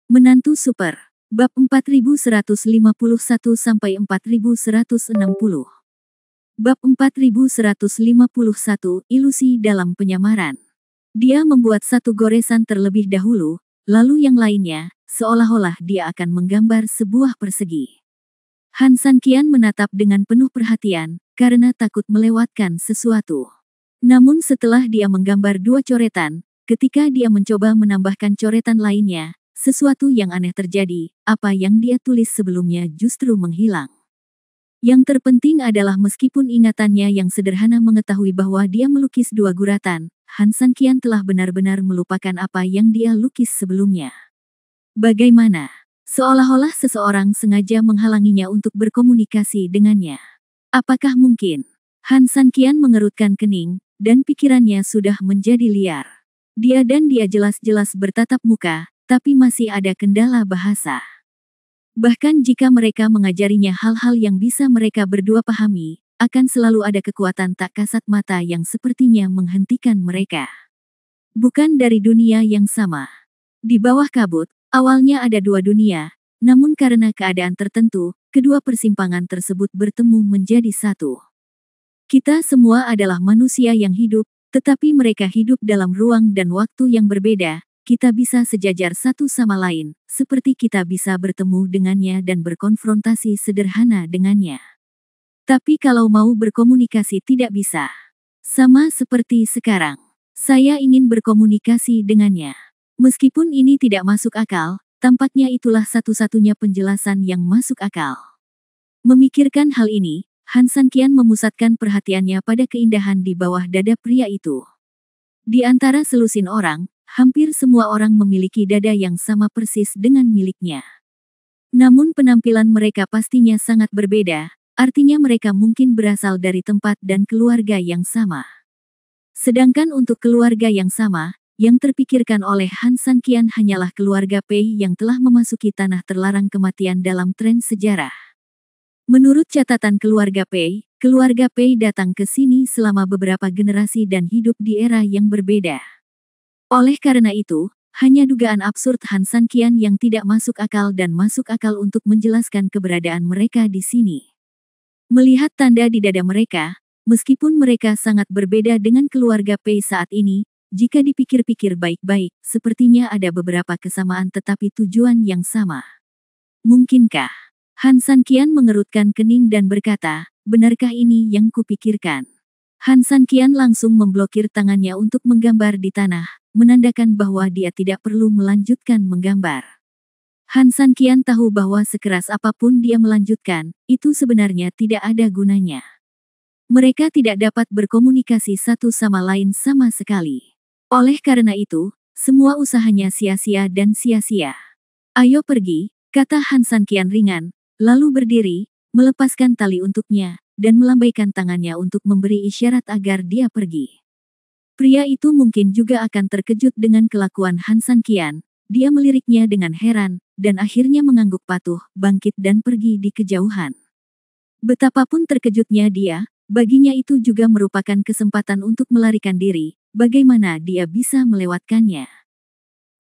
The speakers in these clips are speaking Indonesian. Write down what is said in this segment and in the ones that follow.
Menantu Super. Bab 4151-4160. Bab 4151, Ilusi dalam Penyamaran. Dia membuat satu goresan terlebih dahulu, lalu yang lainnya, seolah-olah dia akan menggambar sebuah persegi. Han Sanqian menatap dengan penuh perhatian, karena takut melewatkan sesuatu. Namun setelah dia menggambar dua coretan, ketika dia mencoba menambahkan coretan lainnya, sesuatu yang aneh terjadi, apa yang dia tulis sebelumnya justru menghilang. Yang terpenting adalah meskipun ingatannya yang sederhana mengetahui bahwa dia melukis dua guratan, Han Sanqian telah benar-benar melupakan apa yang dia lukis sebelumnya. Bagaimana? Seolah-olah seseorang sengaja menghalanginya untuk berkomunikasi dengannya. Apakah mungkin? Han Sanqian mengerutkan kening, dan pikirannya sudah menjadi liar. Dia jelas-jelas bertatap muka, tapi masih ada kendala bahasa. Bahkan jika mereka mengajarinya hal-hal yang bisa mereka berdua pahami, akan selalu ada kekuatan tak kasat mata yang sepertinya menghentikan mereka. Bukan dari dunia yang sama. Di bawah kabut, awalnya ada dua dunia, namun karena keadaan tertentu, kedua persimpangan tersebut bertemu menjadi satu. Kita semua adalah manusia yang hidup, tetapi mereka hidup dalam ruang dan waktu yang berbeda. Kita bisa sejajar satu sama lain, seperti kita bisa bertemu dengannya dan berkonfrontasi sederhana dengannya. Tapi kalau mau berkomunikasi tidak bisa. Sama seperti sekarang. Saya ingin berkomunikasi dengannya. Meskipun ini tidak masuk akal, tampaknya itulah satu-satunya penjelasan yang masuk akal. Memikirkan hal ini, Han Sanqian memusatkan perhatiannya pada keindahan di bawah dada pria itu. Di antara selusin orang, hampir semua orang memiliki dada yang sama persis dengan miliknya. Namun penampilan mereka pastinya sangat berbeda, artinya mereka mungkin berasal dari tempat dan keluarga yang sama. Sedangkan untuk keluarga yang sama, yang terpikirkan oleh Han Sanqian hanyalah keluarga Pei yang telah memasuki tanah terlarang kematian dalam tren sejarah. Menurut catatan keluarga Pei datang ke sini selama beberapa generasi dan hidup di era yang berbeda. Oleh karena itu, hanya dugaan absurd Han Sanqian yang tidak masuk akal dan masuk akal untuk menjelaskan keberadaan mereka di sini. Melihat tanda di dada mereka, meskipun mereka sangat berbeda dengan keluarga Pei saat ini, jika dipikir-pikir baik-baik, sepertinya ada beberapa kesamaan tetapi tujuan yang sama. Mungkinkah? Han Sanqian mengerutkan kening dan berkata, benarkah ini yang kupikirkan? Han Sanqian langsung memblokir tangannya untuk menggambar di tanah, menandakan bahwa dia tidak perlu melanjutkan menggambar. Han Sanqian tahu bahwa sekeras apapun dia melanjutkan, itu sebenarnya tidak ada gunanya. Mereka tidak dapat berkomunikasi satu sama lain sama sekali. Oleh karena itu, semua usahanya sia-sia dan sia-sia. Ayo pergi, kata Han Sanqian ringan, lalu berdiri, melepaskan tali untuknya, dan melambaikan tangannya untuk memberi isyarat agar dia pergi. Pria itu mungkin juga akan terkejut dengan kelakuan Han Sanqian. Dia meliriknya dengan heran, dan akhirnya mengangguk patuh, bangkit dan pergi di kejauhan. Betapapun terkejutnya dia, baginya itu juga merupakan kesempatan untuk melarikan diri, bagaimana dia bisa melewatkannya.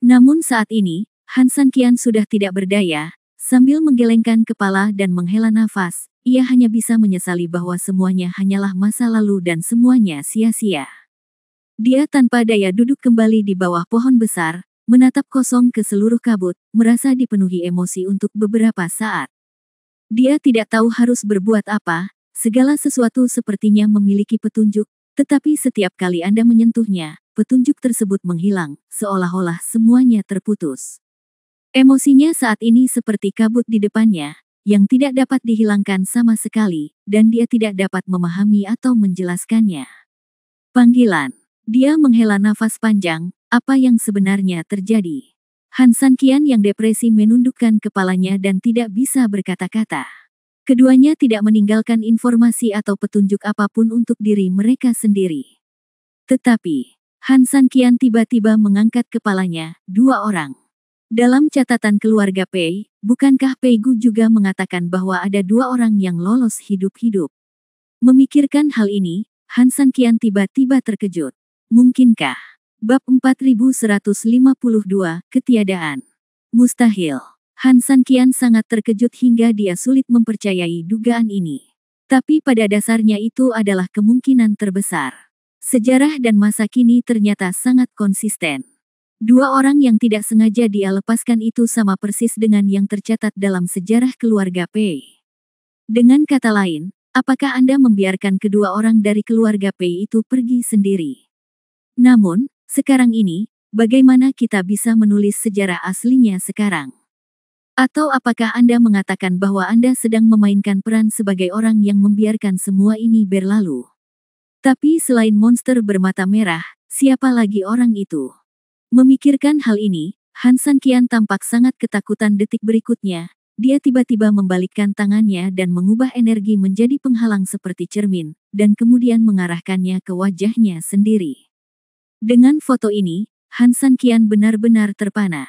Namun saat ini, Han Sanqian sudah tidak berdaya, sambil menggelengkan kepala dan menghela nafas, ia hanya bisa menyesali bahwa semuanya hanyalah masa lalu dan semuanya sia-sia. Dia tanpa daya duduk kembali di bawah pohon besar, menatap kosong ke seluruh kabut, merasa dipenuhi emosi untuk beberapa saat. Dia tidak tahu harus berbuat apa, segala sesuatu sepertinya memiliki petunjuk, tetapi setiap kali Anda menyentuhnya, petunjuk tersebut menghilang, seolah-olah semuanya terputus. Emosinya saat ini seperti kabut di depannya, yang tidak dapat dihilangkan sama sekali, dan dia tidak dapat memahami atau menjelaskannya. Panggilan. Dia menghela nafas panjang, apa yang sebenarnya terjadi? Han Sanqian yang depresi menundukkan kepalanya dan tidak bisa berkata-kata. Keduanya tidak meninggalkan informasi atau petunjuk apapun untuk diri mereka sendiri. Tetapi, Han Sanqian tiba-tiba mengangkat kepalanya, dua orang. Dalam catatan keluarga Pei, bukankah Pei Gu juga mengatakan bahwa ada dua orang yang lolos hidup-hidup? Memikirkan hal ini, Han Sanqian tiba-tiba terkejut. Mungkinkah? Bab 4152, Ketiadaan. Mustahil. Han Sanqian sangat terkejut hingga dia sulit mempercayai dugaan ini. Tapi pada dasarnya itu adalah kemungkinan terbesar. Sejarah dan masa kini ternyata sangat konsisten. Dua orang yang tidak sengaja dia lepaskan itu sama persis dengan yang tercatat dalam sejarah keluarga Pei. Dengan kata lain, apakah Anda membiarkan kedua orang dari keluarga Pei itu pergi sendiri? Namun, sekarang ini, bagaimana kita bisa menulis sejarah aslinya sekarang? Atau apakah Anda mengatakan bahwa Anda sedang memainkan peran sebagai orang yang membiarkan semua ini berlalu? Tapi selain monster bermata merah, siapa lagi orang itu? Memikirkan hal ini, Han Sanqian tampak sangat ketakutan detik berikutnya. Dia tiba-tiba membalikkan tangannya dan mengubah energi menjadi penghalang seperti cermin, dan kemudian mengarahkannya ke wajahnya sendiri. Dengan foto ini, Han Sanqian benar-benar terpana.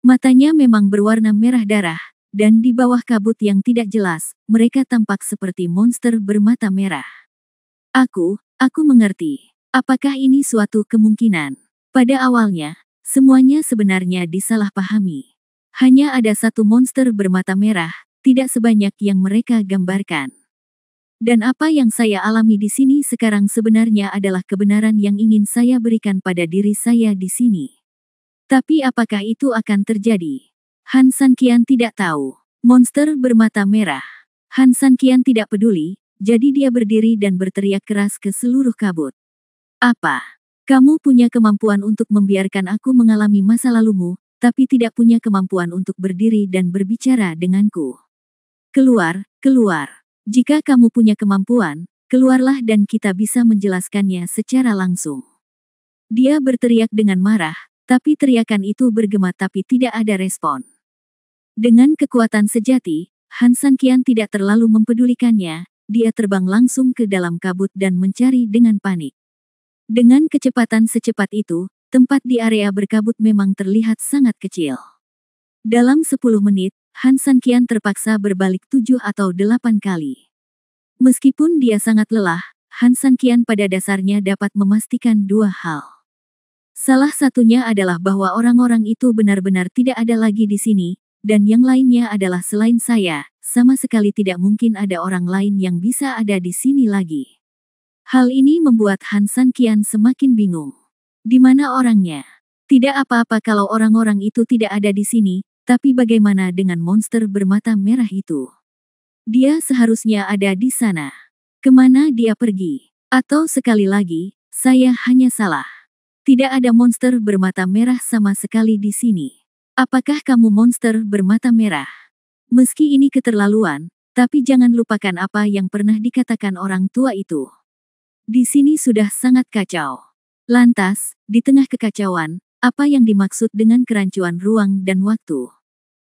Matanya memang berwarna merah darah, dan di bawah kabut yang tidak jelas, mereka tampak seperti monster bermata merah. Aku mengerti. Apakah ini suatu kemungkinan? Pada awalnya, semuanya sebenarnya disalahpahami. Hanya ada satu monster bermata merah, tidak sebanyak yang mereka gambarkan. Dan apa yang saya alami di sini sekarang sebenarnya adalah kebenaran yang ingin saya berikan pada diri saya di sini. Tapi apakah itu akan terjadi? Han Sanqian tidak tahu. Monster bermata merah. Han Sanqian tidak peduli, jadi dia berdiri dan berteriak keras ke seluruh kabut. Apa? Kamu punya kemampuan untuk membiarkan aku mengalami masa lalumu, tapi tidak punya kemampuan untuk berdiri dan berbicara denganku. Keluar, keluar. Jika kamu punya kemampuan, keluarlah dan kita bisa menjelaskannya secara langsung. Dia berteriak dengan marah, tapi teriakan itu bergema tapi tidak ada respon. Dengan kekuatan sejati, Han Sanqian tidak terlalu mempedulikannya, dia terbang langsung ke dalam kabut dan mencari dengan panik. Dengan kecepatan secepat itu, tempat di area berkabut memang terlihat sangat kecil. Dalam 10 menit, Han Sanqian terpaksa berbalik 7 atau 8 kali. Meskipun dia sangat lelah, Han Sanqian pada dasarnya dapat memastikan dua hal. Salah satunya adalah bahwa orang-orang itu benar-benar tidak ada lagi di sini, dan yang lainnya adalah selain saya, sama sekali tidak mungkin ada orang lain yang bisa ada di sini lagi. Hal ini membuat Han Sanqian semakin bingung. Di mana orangnya? Tidak apa-apa kalau orang-orang itu tidak ada di sini, tapi bagaimana dengan monster bermata merah itu? Dia seharusnya ada di sana. Kemana dia pergi? Atau sekali lagi, saya hanya salah. Tidak ada monster bermata merah sama sekali di sini. Apakah kamu monster bermata merah? Meski ini keterlaluan, tapi jangan lupakan apa yang pernah dikatakan orang tua itu. Di sini sudah sangat kacau. Lantas, di tengah kekacauan, apa yang dimaksud dengan kerancuan ruang dan waktu?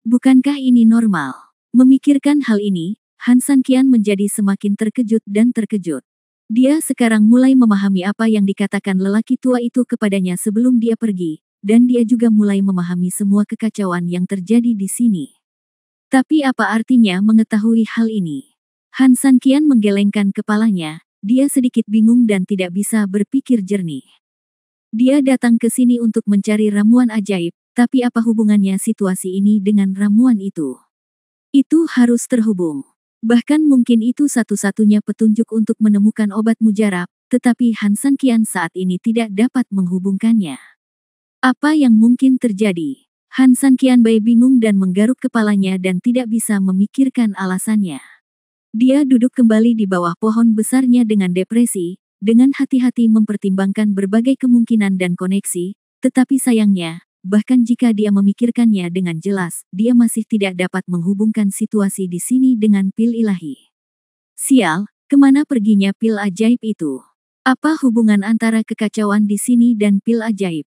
Bukankah ini normal? Memikirkan hal ini, Han Sanqian menjadi semakin terkejut dan terkejut. Dia sekarang mulai memahami apa yang dikatakan lelaki tua itu kepadanya sebelum dia pergi, dan dia juga mulai memahami semua kekacauan yang terjadi di sini. Tapi apa artinya mengetahui hal ini? Han Sanqian menggelengkan kepalanya. Dia sedikit bingung dan tidak bisa berpikir jernih. Dia datang ke sini untuk mencari ramuan ajaib, tapi apa hubungannya situasi ini dengan ramuan itu? Itu harus terhubung. Bahkan mungkin itu satu-satunya petunjuk untuk menemukan obat mujarab, tetapi Han Sanqian saat ini tidak dapat menghubungkannya. Apa yang mungkin terjadi? Han Sanqian bingung dan menggaruk kepalanya dan tidak bisa memikirkan alasannya. Dia duduk kembali di bawah pohon besarnya dengan depresi, dengan hati-hati mempertimbangkan berbagai kemungkinan dan koneksi, tetapi sayangnya, bahkan jika dia memikirkannya dengan jelas, dia masih tidak dapat menghubungkan situasi di sini dengan pil ilahi. Sial, kemana perginya pil ajaib itu? Apa hubungan antara kekacauan di sini dan pil ajaib?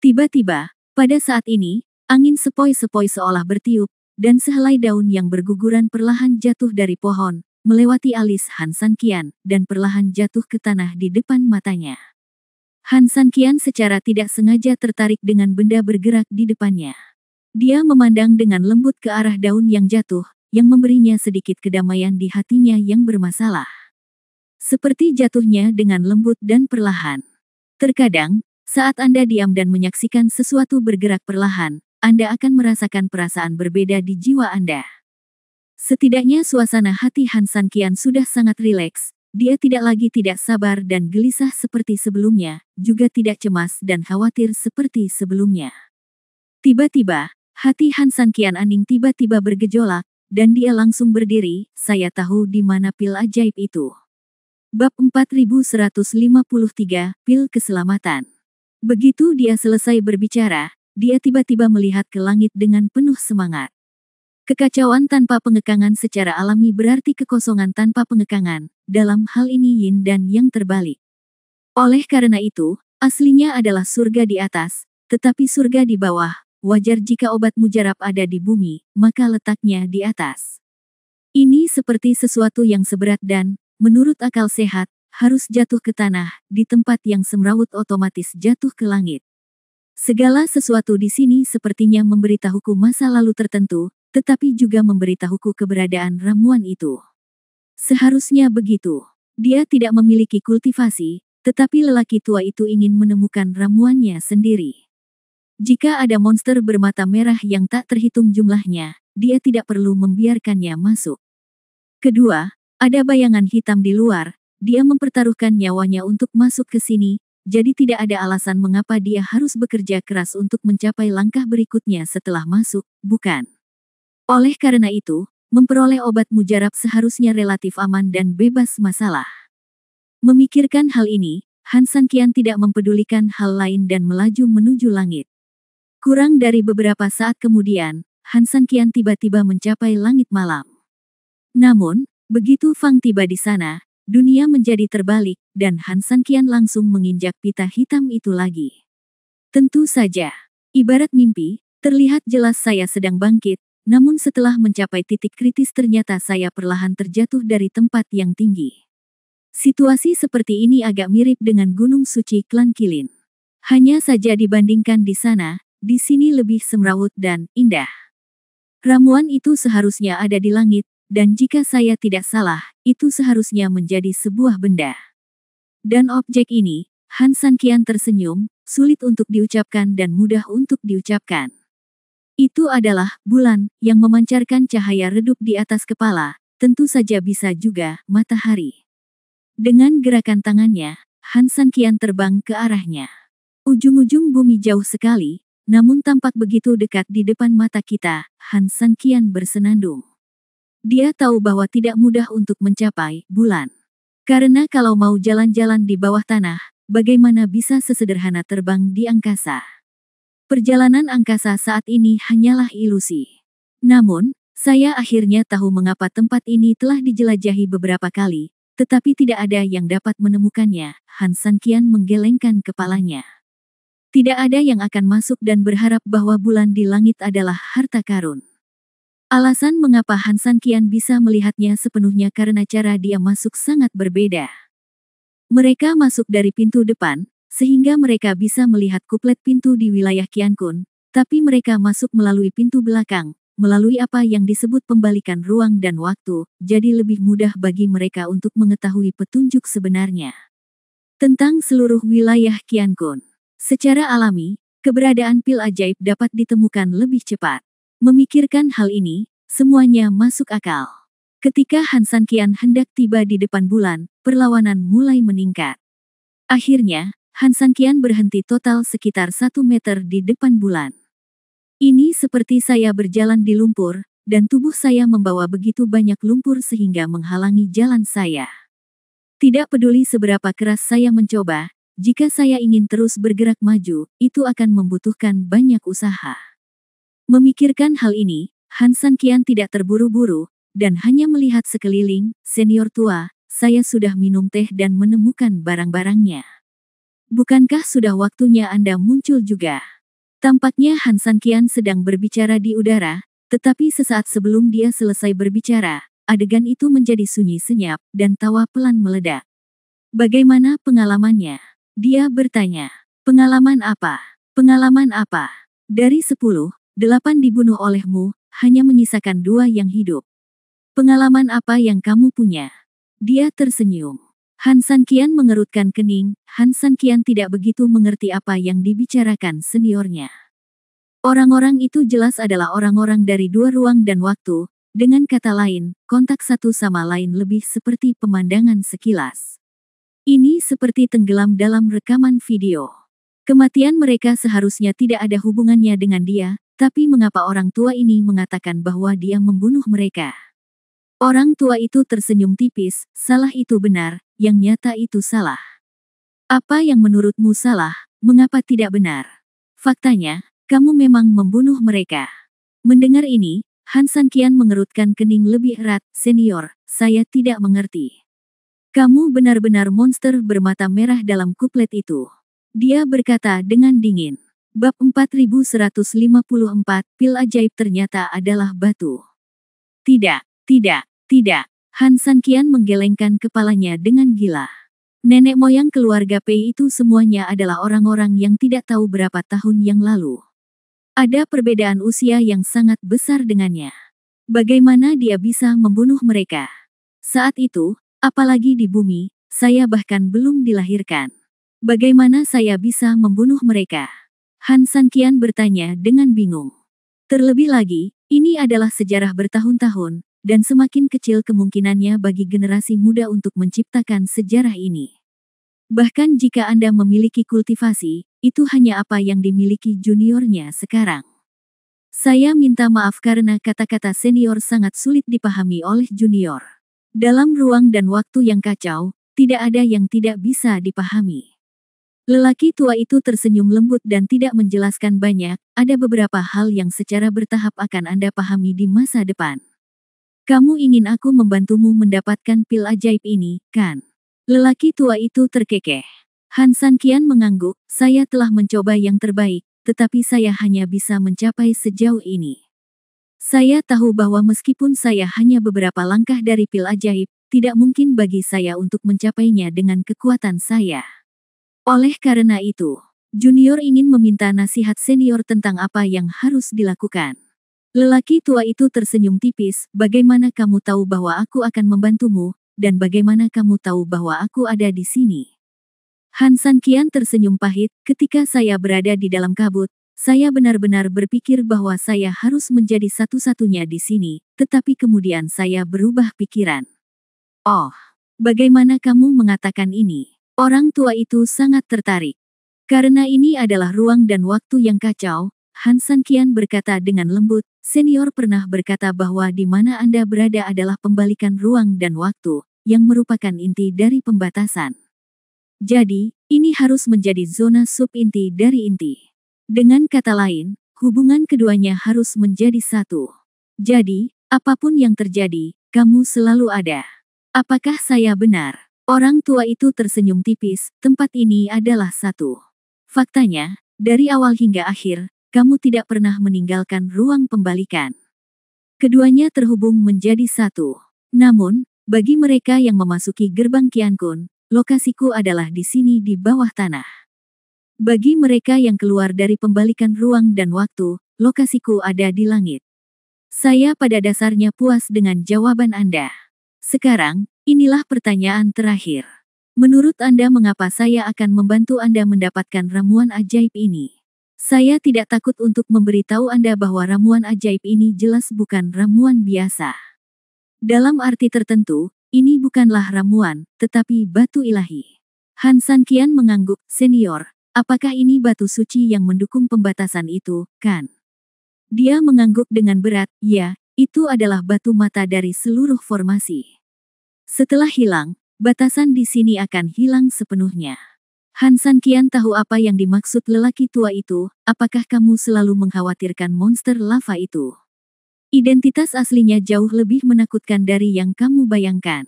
Tiba-tiba, pada saat ini, angin sepoi-sepoi seolah bertiup, dan sehelai daun yang berguguran perlahan jatuh dari pohon, melewati alis Han Sanqian, dan perlahan jatuh ke tanah di depan matanya. Han Sanqian secara tidak sengaja tertarik dengan benda bergerak di depannya. Dia memandang dengan lembut ke arah daun yang jatuh, yang memberinya sedikit kedamaian di hatinya yang bermasalah. Seperti jatuhnya dengan lembut dan perlahan. Terkadang, saat Anda diam dan menyaksikan sesuatu bergerak perlahan, Anda akan merasakan perasaan berbeda di jiwa Anda. Setidaknya suasana hati Han San Qian sudah sangat rileks. Dia tidak lagi tidak sabar dan gelisah seperti sebelumnya, juga tidak cemas dan khawatir seperti sebelumnya. Tiba-tiba, hati Han San Qian Aning tiba-tiba bergejolak, dan dia langsung berdiri. Saya tahu di mana pil ajaib itu. Bab 4153, Pil Keselamatan. Begitu dia selesai berbicara, dia tiba-tiba melihat ke langit dengan penuh semangat. Kekacauan tanpa pengekangan secara alami berarti kekosongan tanpa pengekangan, dalam hal ini yin dan yang terbalik. Oleh karena itu, aslinya adalah surga di atas, tetapi surga di bawah. Wajar jika obat mujarab ada di bumi, maka letaknya di atas. Ini seperti sesuatu yang seberat dan, menurut akal sehat, harus jatuh ke tanah, di tempat yang semrawut otomatis jatuh ke langit. Segala sesuatu di sini sepertinya memberitahuku masa lalu tertentu, tetapi juga memberitahuku keberadaan ramuan itu. Seharusnya begitu. Dia tidak memiliki kultivasi, tetapi lelaki tua itu ingin menemukan ramuannya sendiri. Jika ada monster bermata merah yang tak terhitung jumlahnya, dia tidak perlu membiarkannya masuk. Kedua, ada bayangan hitam di luar, dia mempertaruhkan nyawanya untuk masuk ke sini, jadi tidak ada alasan mengapa dia harus bekerja keras untuk mencapai langkah berikutnya setelah masuk, bukan? Oleh karena itu, memperoleh obat mujarab seharusnya relatif aman dan bebas masalah. Memikirkan hal ini, Han San Qian tidak mempedulikan hal lain dan melaju menuju langit. Kurang dari beberapa saat kemudian, Han San Qian tiba-tiba mencapai langit malam. Namun, begitu Fang tiba di sana, dunia menjadi terbalik, dan Han San Qian langsung menginjak pita hitam itu lagi. Tentu saja, ibarat mimpi, terlihat jelas saya sedang bangkit, namun setelah mencapai titik kritis ternyata saya perlahan terjatuh dari tempat yang tinggi. Situasi seperti ini agak mirip dengan Gunung Suci Klan Qilin. Hanya saja dibandingkan di sana, di sini lebih semrawut dan indah. Ramuan itu seharusnya ada di langit, dan jika saya tidak salah, itu seharusnya menjadi sebuah benda. Dan objek ini, Han San Qian tersenyum, sulit untuk diucapkan dan mudah untuk diucapkan. Itu adalah bulan yang memancarkan cahaya redup di atas kepala, tentu saja bisa juga matahari. Dengan gerakan tangannya, Han San Qian terbang ke arahnya. Ujung-ujung bumi jauh sekali, namun tampak begitu dekat di depan mata kita. Han San Qian bersenandung. Dia tahu bahwa tidak mudah untuk mencapai bulan. Karena kalau mau jalan-jalan di bawah tanah, bagaimana bisa sesederhana terbang di angkasa? Perjalanan angkasa saat ini hanyalah ilusi. Namun, saya akhirnya tahu mengapa tempat ini telah dijelajahi beberapa kali, tetapi tidak ada yang dapat menemukannya. Han San Qian menggelengkan kepalanya. Tidak ada yang akan masuk dan berharap bahwa bulan di langit adalah harta karun. Alasan mengapa Han San Qian bisa melihatnya sepenuhnya karena cara dia masuk sangat berbeda. Mereka masuk dari pintu depan, sehingga mereka bisa melihat kuplet pintu di wilayah Qiankun, tapi mereka masuk melalui pintu belakang, melalui apa yang disebut pembalikan ruang dan waktu, jadi lebih mudah bagi mereka untuk mengetahui petunjuk sebenarnya tentang seluruh wilayah Qiankun. Secara alami, keberadaan pil ajaib dapat ditemukan lebih cepat. Memikirkan hal ini, semuanya masuk akal. Ketika Han San Qian hendak tiba di depan bulan, perlawanan mulai meningkat. Akhirnya, Han San Qian berhenti total sekitar 1 meter di depan bulan. Ini seperti saya berjalan di lumpur, dan tubuh saya membawa begitu banyak lumpur sehingga menghalangi jalan saya. Tidak peduli seberapa keras saya mencoba, jika saya ingin terus bergerak maju, itu akan membutuhkan banyak usaha. Memikirkan hal ini, Han San Qian tidak terburu-buru, dan hanya melihat sekeliling. Senior tua, saya sudah minum teh dan menemukan barang-barangnya. Bukankah sudah waktunya Anda muncul juga? Tampaknya Han San Qian sedang berbicara di udara, tetapi sesaat sebelum dia selesai berbicara, adegan itu menjadi sunyi senyap, dan tawa pelan meledak. Bagaimana pengalamannya? Dia bertanya. Pengalaman apa? Pengalaman apa? Dari 10, 8 dibunuh olehmu, hanya menyisakan 2 yang hidup. Pengalaman apa yang kamu punya? Dia tersenyum. Han San Qian mengerutkan kening. Han San Qian tidak begitu mengerti apa yang dibicarakan seniornya. Orang-orang itu jelas adalah orang-orang dari dua ruang dan waktu, dengan kata lain, kontak satu sama lain lebih seperti pemandangan sekilas. Ini seperti tenggelam dalam rekaman video. Kematian mereka seharusnya tidak ada hubungannya dengan dia, tapi mengapa orang tua ini mengatakan bahwa dia membunuh mereka? Orang tua itu tersenyum tipis, salah itu benar, yang nyata itu salah. Apa yang menurutmu salah, mengapa tidak benar? Faktanya, kamu memang membunuh mereka. Mendengar ini, Han Sanqian mengerutkan kening lebih erat, senior, saya tidak mengerti. Kamu benar-benar monster bermata merah dalam kuplet itu. Dia berkata dengan dingin. Bab 4154, pil ajaib ternyata adalah batu. Tidak, tidak. Tidak, Han Sanqian menggelengkan kepalanya dengan gila. Nenek moyang keluarga Pei itu semuanya adalah orang-orang yang tidak tahu berapa tahun yang lalu. Ada perbedaan usia yang sangat besar dengannya. Bagaimana dia bisa membunuh mereka? Saat itu, apalagi di bumi, saya bahkan belum dilahirkan. Bagaimana saya bisa membunuh mereka? Han Sanqian bertanya dengan bingung. Terlebih lagi, ini adalah sejarah bertahun-tahun, dan semakin kecil kemungkinannya bagi generasi muda untuk menciptakan sejarah ini. Bahkan jika Anda memiliki kultivasi, itu hanya apa yang dimiliki juniornya sekarang. Saya minta maaf karena kata-kata senior sangat sulit dipahami oleh junior. Dalam ruang dan waktu yang kacau, tidak ada yang tidak bisa dipahami. Lelaki tua itu tersenyum lembut dan tidak menjelaskan banyak, ada beberapa hal yang secara bertahap akan Anda pahami di masa depan. Kamu ingin aku membantumu mendapatkan pil ajaib ini, kan? Lelaki tua itu terkekeh. Han Sanqian mengangguk, saya telah mencoba yang terbaik, tetapi saya hanya bisa mencapai sejauh ini. Saya tahu bahwa meskipun saya hanya beberapa langkah dari pil ajaib, tidak mungkin bagi saya untuk mencapainya dengan kekuatan saya. Oleh karena itu, junior ingin meminta nasihat senior tentang apa yang harus dilakukan. Lelaki tua itu tersenyum tipis, bagaimana kamu tahu bahwa aku akan membantumu, dan bagaimana kamu tahu bahwa aku ada di sini? Han Sanqian tersenyum pahit, ketika saya berada di dalam kabut, saya benar-benar berpikir bahwa saya harus menjadi satu-satunya di sini, tetapi kemudian saya berubah pikiran. Oh, bagaimana kamu mengatakan ini? Orang tua itu sangat tertarik. Karena ini adalah ruang dan waktu yang kacau, Han Sanqian berkata dengan lembut, senior pernah berkata bahwa di mana Anda berada adalah pembalikan ruang dan waktu, yang merupakan inti dari pembatasan. Jadi, ini harus menjadi zona sub-inti dari inti. Dengan kata lain, hubungan keduanya harus menjadi satu. Jadi, apapun yang terjadi, kamu selalu ada. Apakah saya benar? Orang tua itu tersenyum tipis, tempat ini adalah satu. Faktanya, dari awal hingga akhir, kamu tidak pernah meninggalkan ruang pembalikan. Keduanya terhubung menjadi satu. Namun, bagi mereka yang memasuki gerbang Qiankun, lokasiku adalah di sini di bawah tanah. Bagi mereka yang keluar dari pembalikan ruang dan waktu, lokasiku ada di langit. Saya pada dasarnya puas dengan jawaban Anda. Sekarang, inilah pertanyaan terakhir. Menurut Anda mengapa saya akan membantu Anda mendapatkan ramuan ajaib ini? Saya tidak takut untuk memberitahu Anda bahwa ramuan ajaib ini jelas bukan ramuan biasa. Dalam arti tertentu, ini bukanlah ramuan, tetapi batu ilahi. Han Sanqian mengangguk, senior, apakah ini batu suci yang mendukung pembatasan itu, kan? Dia mengangguk dengan berat, ya, itu adalah batu mata dari seluruh formasi. Setelah hilang, batasan di sini akan hilang sepenuhnya. Han Sanqian tahu apa yang dimaksud lelaki tua itu, apakah kamu selalu mengkhawatirkan monster lava itu? Identitas aslinya jauh lebih menakutkan dari yang kamu bayangkan.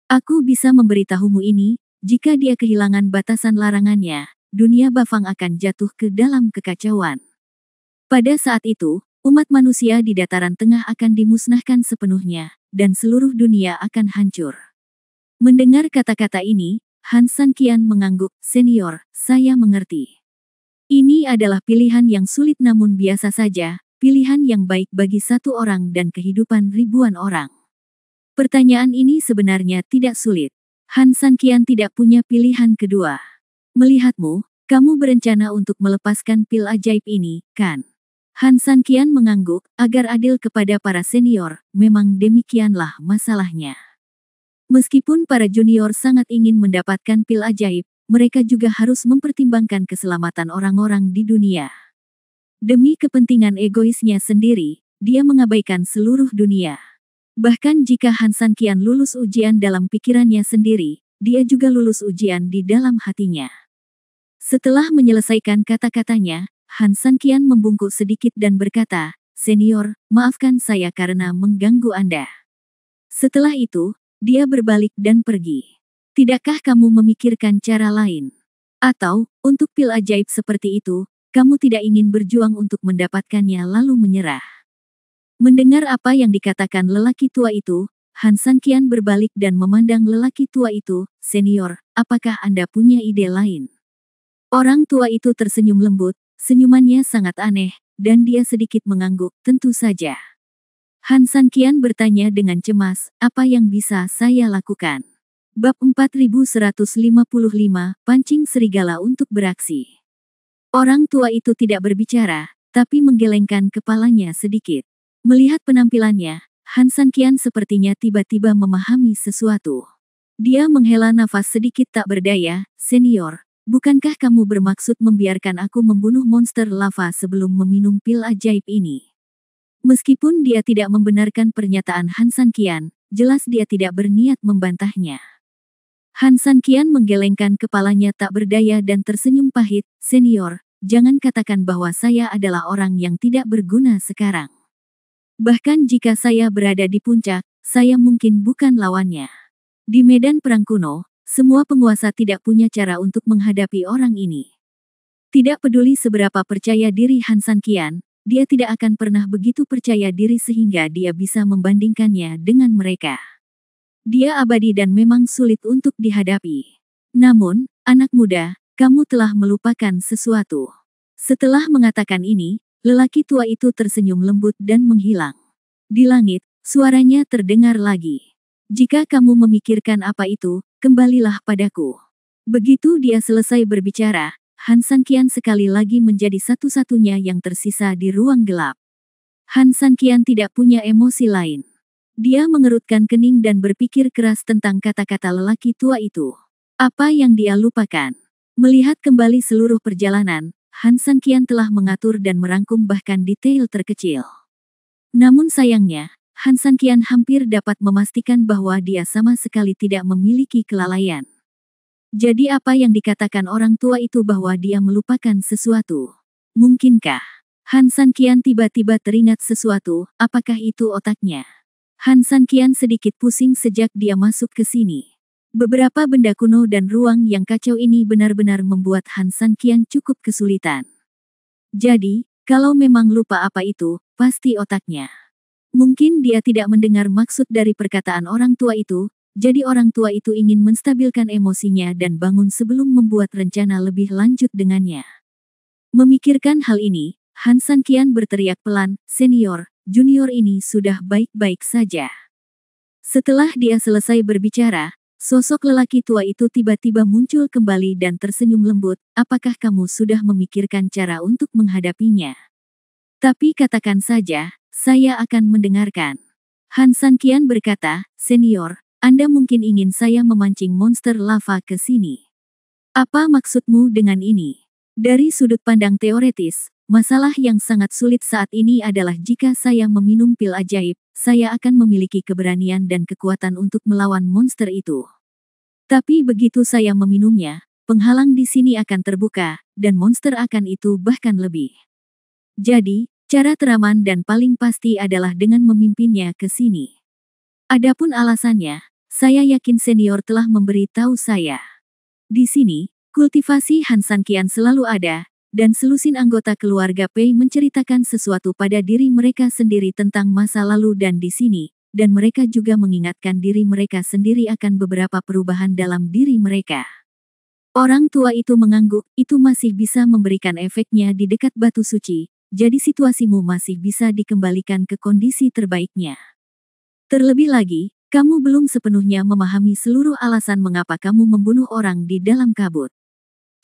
Aku bisa memberitahumu ini, jika dia kehilangan batasan larangannya, dunia Bafang akan jatuh ke dalam kekacauan. Pada saat itu, umat manusia di dataran tengah akan dimusnahkan sepenuhnya, dan seluruh dunia akan hancur. Mendengar kata-kata ini, Han Sanqian mengangguk, senior, saya mengerti. Ini adalah pilihan yang sulit namun biasa saja, pilihan yang baik bagi satu orang dan kehidupan ribuan orang. Pertanyaan ini sebenarnya tidak sulit. Han Sanqian tidak punya pilihan kedua. Melihatmu, kamu berencana untuk melepaskan pil ajaib ini, kan? Han San Qian mengangguk, agar adil kepada para senior, memang demikianlah masalahnya. Meskipun para junior sangat ingin mendapatkan pil ajaib, mereka juga harus mempertimbangkan keselamatan orang-orang di dunia. Demi kepentingan egoisnya sendiri, dia mengabaikan seluruh dunia. Bahkan jika Han San Qian lulus ujian dalam pikirannya sendiri, dia juga lulus ujian di dalam hatinya. Setelah menyelesaikan kata-katanya, Han San Qian membungkuk sedikit dan berkata, "Senior, maafkan saya karena mengganggu Anda." Setelah itu, dia berbalik dan pergi. Tidakkah kamu memikirkan cara lain? Atau, untuk pil ajaib seperti itu, kamu tidak ingin berjuang untuk mendapatkannya lalu menyerah? Mendengar apa yang dikatakan lelaki tua itu, Han San Qian berbalik dan memandang lelaki tua itu, "Senior, apakah Anda punya ide lain?" Orang tua itu tersenyum lembut, senyumannya sangat aneh, dan dia sedikit mengangguk, "Tentu saja." Han San Qian bertanya dengan cemas, "Apa yang bisa saya lakukan?" Bab 4155, Pancing Serigala untuk Beraksi. Orang tua itu tidak berbicara, tapi menggelengkan kepalanya sedikit. Melihat penampilannya, Han San Qian sepertinya tiba-tiba memahami sesuatu. Dia menghela nafas sedikit tak berdaya, "Senior, bukankah kamu bermaksud membiarkan aku membunuh monster lava sebelum meminum pil ajaib ini?" Meskipun dia tidak membenarkan pernyataan Han San Qian, jelas dia tidak berniat membantahnya. Han San Qian menggelengkan kepalanya tak berdaya dan tersenyum pahit, "Senior, jangan katakan bahwa saya adalah orang yang tidak berguna sekarang. Bahkan jika saya berada di puncak, saya mungkin bukan lawannya." Di medan perang kuno, semua penguasa tidak punya cara untuk menghadapi orang ini. Tidak peduli seberapa percaya diri Han San Qian, dia tidak akan pernah begitu percaya diri sehingga dia bisa membandingkannya dengan mereka. Dia abadi dan memang sulit untuk dihadapi. "Namun, anak muda, kamu telah melupakan sesuatu." Setelah mengatakan ini, lelaki tua itu tersenyum lembut dan menghilang. Di langit, suaranya terdengar lagi. "Jika kamu memikirkan apa itu, kembalilah padaku." Begitu dia selesai berbicara, Han San Qian sekali lagi menjadi satu-satunya yang tersisa di ruang gelap. Han San Qian tidak punya emosi lain. Dia mengerutkan kening dan berpikir keras tentang kata-kata lelaki tua itu. Apa yang dia lupakan? Melihat kembali seluruh perjalanan, Han San Qian telah mengatur dan merangkum bahkan detail terkecil. Namun sayangnya, Han San Qian hampir dapat memastikan bahwa dia sama sekali tidak memiliki kelalaian. Jadi apa yang dikatakan orang tua itu bahwa dia melupakan sesuatu? Mungkinkah? Han San Qian tiba-tiba teringat sesuatu, apakah itu otaknya? Han San Qian sedikit pusing sejak dia masuk ke sini. Beberapa benda kuno dan ruang yang kacau ini benar-benar membuat Han San Qian cukup kesulitan. Jadi, kalau memang lupa apa itu, pasti otaknya. Mungkin dia tidak mendengar maksud dari perkataan orang tua itu, jadi orang tua itu ingin menstabilkan emosinya dan bangun sebelum membuat rencana lebih lanjut dengannya. Memikirkan hal ini, Han San Qian berteriak pelan, "Senior, junior ini sudah baik-baik saja." Setelah dia selesai berbicara, sosok lelaki tua itu tiba-tiba muncul kembali dan tersenyum lembut, "Apakah kamu sudah memikirkan cara untuk menghadapinya? Tapi katakan saja, saya akan mendengarkan." Han San Qian berkata, "Senior, Anda mungkin ingin saya memancing monster lava ke sini. Apa maksudmu dengan ini?" Dari sudut pandang teoretis, masalah yang sangat sulit saat ini adalah jika saya meminum pil ajaib, saya akan memiliki keberanian dan kekuatan untuk melawan monster itu. Tapi begitu saya meminumnya, penghalang di sini akan terbuka, dan monster akan itu bahkan lebih. Jadi, cara teraman dan paling pasti adalah dengan memimpinnya ke sini. Adapun alasannya, saya yakin senior telah memberi tahu saya. Di sini, kultivasi Han San Qian selalu ada, dan selusin anggota keluarga Pei menceritakan sesuatu pada diri mereka sendiri tentang masa lalu dan di sini, dan mereka juga mengingatkan diri mereka sendiri akan beberapa perubahan dalam diri mereka. Orang tua itu mengangguk, "Itu masih bisa memberikan efeknya di dekat batu suci, jadi situasimu masih bisa dikembalikan ke kondisi terbaiknya. Terlebih lagi, kamu belum sepenuhnya memahami seluruh alasan mengapa kamu membunuh orang di dalam kabut.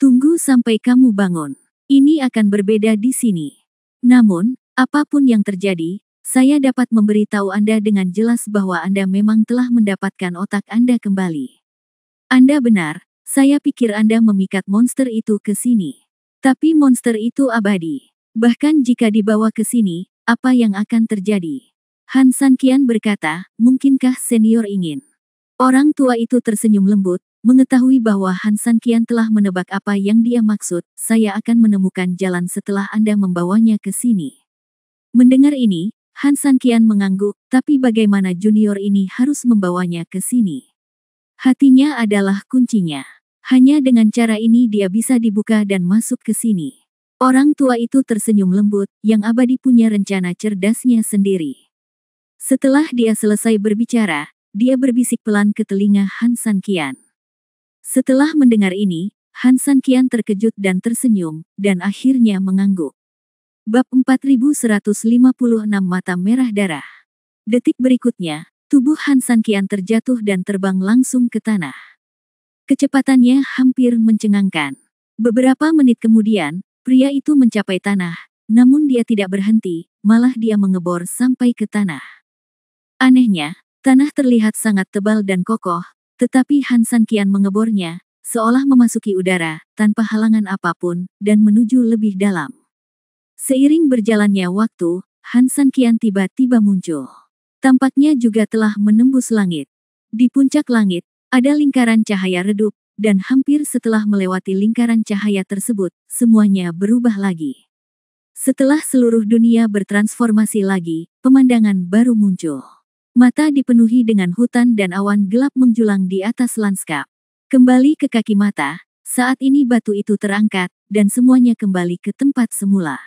Tunggu sampai kamu bangun. Ini akan berbeda di sini." Namun, Apapun yang terjadi, saya dapat memberitahu Anda dengan jelas bahwa Anda memang telah mendapatkan otak Anda kembali. Anda benar, saya pikir Anda memikat monster itu ke sini. Tapi monster itu abadi. Bahkan jika dibawa ke sini, apa yang akan terjadi? Han Sanqian berkata, mungkinkah senior ingin? Orang tua itu tersenyum lembut, mengetahui bahwa Han Sanqian telah menebak apa yang dia maksud. Saya akan menemukan jalan setelah Anda membawanya ke sini. Mendengar ini, Han Sanqian mengangguk, tapi bagaimana junior ini harus membawanya ke sini? Hatinya adalah kuncinya. Hanya dengan cara ini dia bisa dibuka dan masuk ke sini. Orang tua itu tersenyum lembut, yang abadi punya rencana cerdasnya sendiri. Setelah dia selesai berbicara, dia berbisik pelan ke telinga Han Sanqian. Setelah mendengar ini, Han Sanqian terkejut dan tersenyum, dan akhirnya mengangguk. Bab 4156 Mata Merah Darah. Detik berikutnya, tubuh Han Sanqian terjatuh dan terbang langsung ke tanah. Kecepatannya hampir mencengangkan. Beberapa menit kemudian, pria itu mencapai tanah, namun dia tidak berhenti, malah dia mengebor sampai ke tanah. Anehnya, tanah terlihat sangat tebal dan kokoh, tetapi Han Sanqian mengebornya, seolah memasuki udara, tanpa halangan apapun, dan menuju lebih dalam. Seiring berjalannya waktu, Han Sanqian tiba-tiba muncul. Tampaknya juga telah menembus langit. Di puncak langit, ada lingkaran cahaya redup, dan hampir setelah melewati lingkaran cahaya tersebut, semuanya berubah lagi. Setelah seluruh dunia bertransformasi lagi, pemandangan baru muncul. Mata dipenuhi dengan hutan dan awan gelap menjulang di atas lanskap. Kembali ke kaki mata, saat ini batu itu terangkat, dan semuanya kembali ke tempat semula.